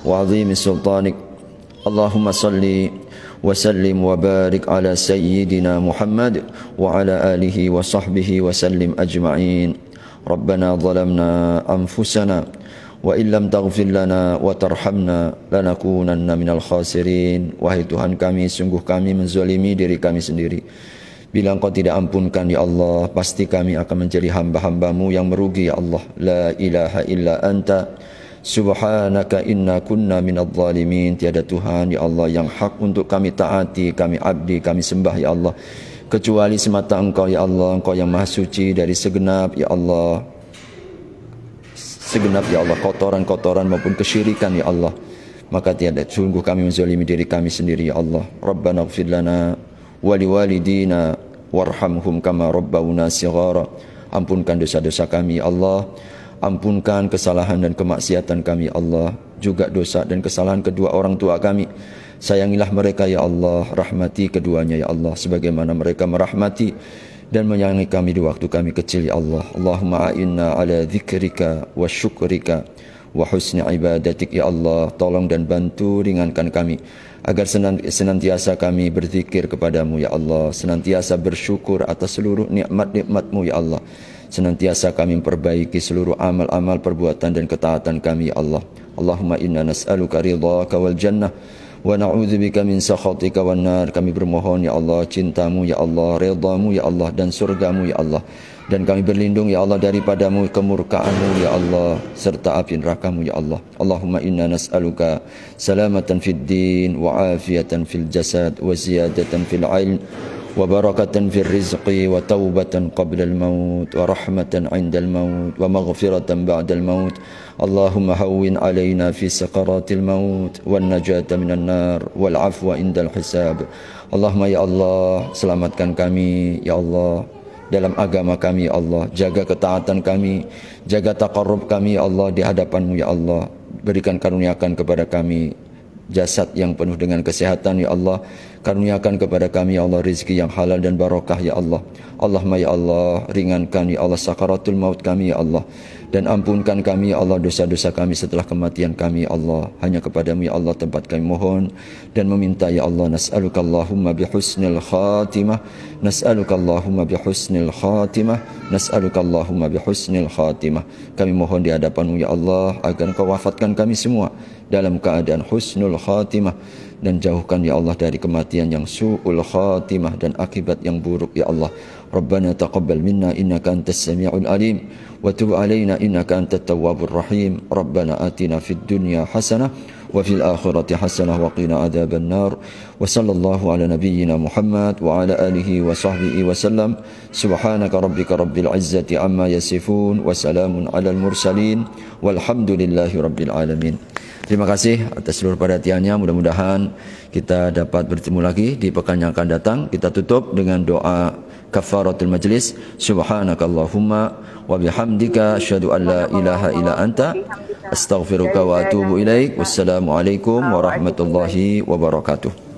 wa 'azimi sultanik. Allahumma salli wa sallim wa barik ala sayyidina Muhammad wa ala alihi wa sahbihi wa sallim ajma'in. Rabbana zalamna anfusana wa illam taghfir lana wa tarhamna lanakunanna minal khasirin. Wahai Tuhan kami, sungguh kami menzalimi diri kami sendiri. Bila Engkau tidak ampunkan ya Allah, pasti kami akan menjadi hamba-hamba-Mu yang merugi ya Allah. La ilaha illa anta subhanaka inna kunna minadh zalimin. Tiada Tuhan ya Allah yang hak untuk kami taati, kami abdi, kami sembah ya Allah, kecuali semata Engkau ya Allah. Engkau yang maha suci dari segenap ya Allah, segenap ya Allah kotoran-kotoran maupun kesyirikan ya Allah. Maka tiada, sungguh kami menzalimi diri kami sendiri ya Allah. Rabbana ighfir lana wa liwalidina warhamhum kama rabbawna shighara. Ampunkan dosa-dosa kami ya Allah, ampunkan kesalahan dan kemaksiatan kami ya Allah, juga dosa dan kesalahan kedua orang tua kami. Sayangilah mereka ya Allah, rahmati keduanya ya Allah, sebagaimana mereka merahmati dan menyayangi kami di waktu kami kecil ya Allah. Allahumma a'inna ala dzikrika wa syukrika wa husni ibadatik ya Allah. Tolong dan bantu ringankan kami agar senantiasa kami berzikir kepadamu ya Allah, senantiasa bersyukur atas seluruh nikmat-nikmat-Mu ya Allah, senantiasa kami memperbaiki seluruh amal-amal perbuatan dan ketaatan kami ya Allah. Allahumma inna nas'aluka ridhaka wal jannah wa na'udzubika min sakhatika wan nar. Kami bermohon ya Allah cintamu ya Allah, ridhamu ya Allah, dan surgamu ya Allah. Dan kami berlindung ya Allah daripadamu kemurkaanmu ya Allah, serta api nerakamu ya Allah. Allahumma inna nas'aluka salamatan fid din wa afiyatan fil jasad wa ziyadatan fil ilm wa barakatan fil rizqi wa taubatan qabla al maut wa rahmatan 'inda al maut wa maghfiratan ba'da al maut. Allahumma hawwin 'alaina fi sakaratil maut wan najata minan nar wal 'afwa 'inda al hisab. Allahumma ya Allah, selamatkan kami ya Allah dalam agama kami ya Allah, jaga ketaatan kami, jaga taqarrub kami ya Allah di hadapan-Mu ya Allah. Berikan karuniakan kepada kami jasad yang penuh dengan kesehatan ya Allah. Karuniakan kepada kami ya Allah rezeki yang halal dan barakah ya Allah. Allahumma ya Allah, ringankan ya Allah sakaratul maut kami ya Allah, dan ampunkan kami ya Allah dosa-dosa kami setelah kematian kami ya Allah. Hanya kepadamu ya Allah tempat kami mohon dan meminta ya Allah. Nas'aluka Allahumma bihusnil khatimah, nas'aluka Allahumma bihusnil khatimah, nas'aluka Allahumma bihusnil khatimah. Kami mohon di hadapan-Mu ya Allah agar Engkau wafatkan kami semua dalam keadaan husnul khatimah, dan jauhkan ya Allah dari kematian yang su'ul khatimah dan akibat yang buruk ya Allah. Rabbana taqabbal minna innaka antas sami'ul alim wa tub alaina innaka antat tawwabur rahim. Rabbana atina fid dunya hasanah wa fil akhirati hasanah wa qina adzaban nar. Wa sallallahu ala nabiyyina Muhammad wa ala alihi wa sahbihi wa sallam. Subhanaka rabbika rabbil izzati amma yasifun wa salamun alal mursalin walhamdulillahi rabbil alamin. Terima kasih atas seluruh perhatiannya. Mudah-mudahan kita dapat bertemu lagi di pekan yang akan datang. Kita tutup dengan doa kafaratul majlis. Subhanakallahumma wa bihamdika asyhadu an la ilaha illa anta astaghfiruka wa atubu ilaik. Wassalamualaikum warahmatullahi wabarakatuh.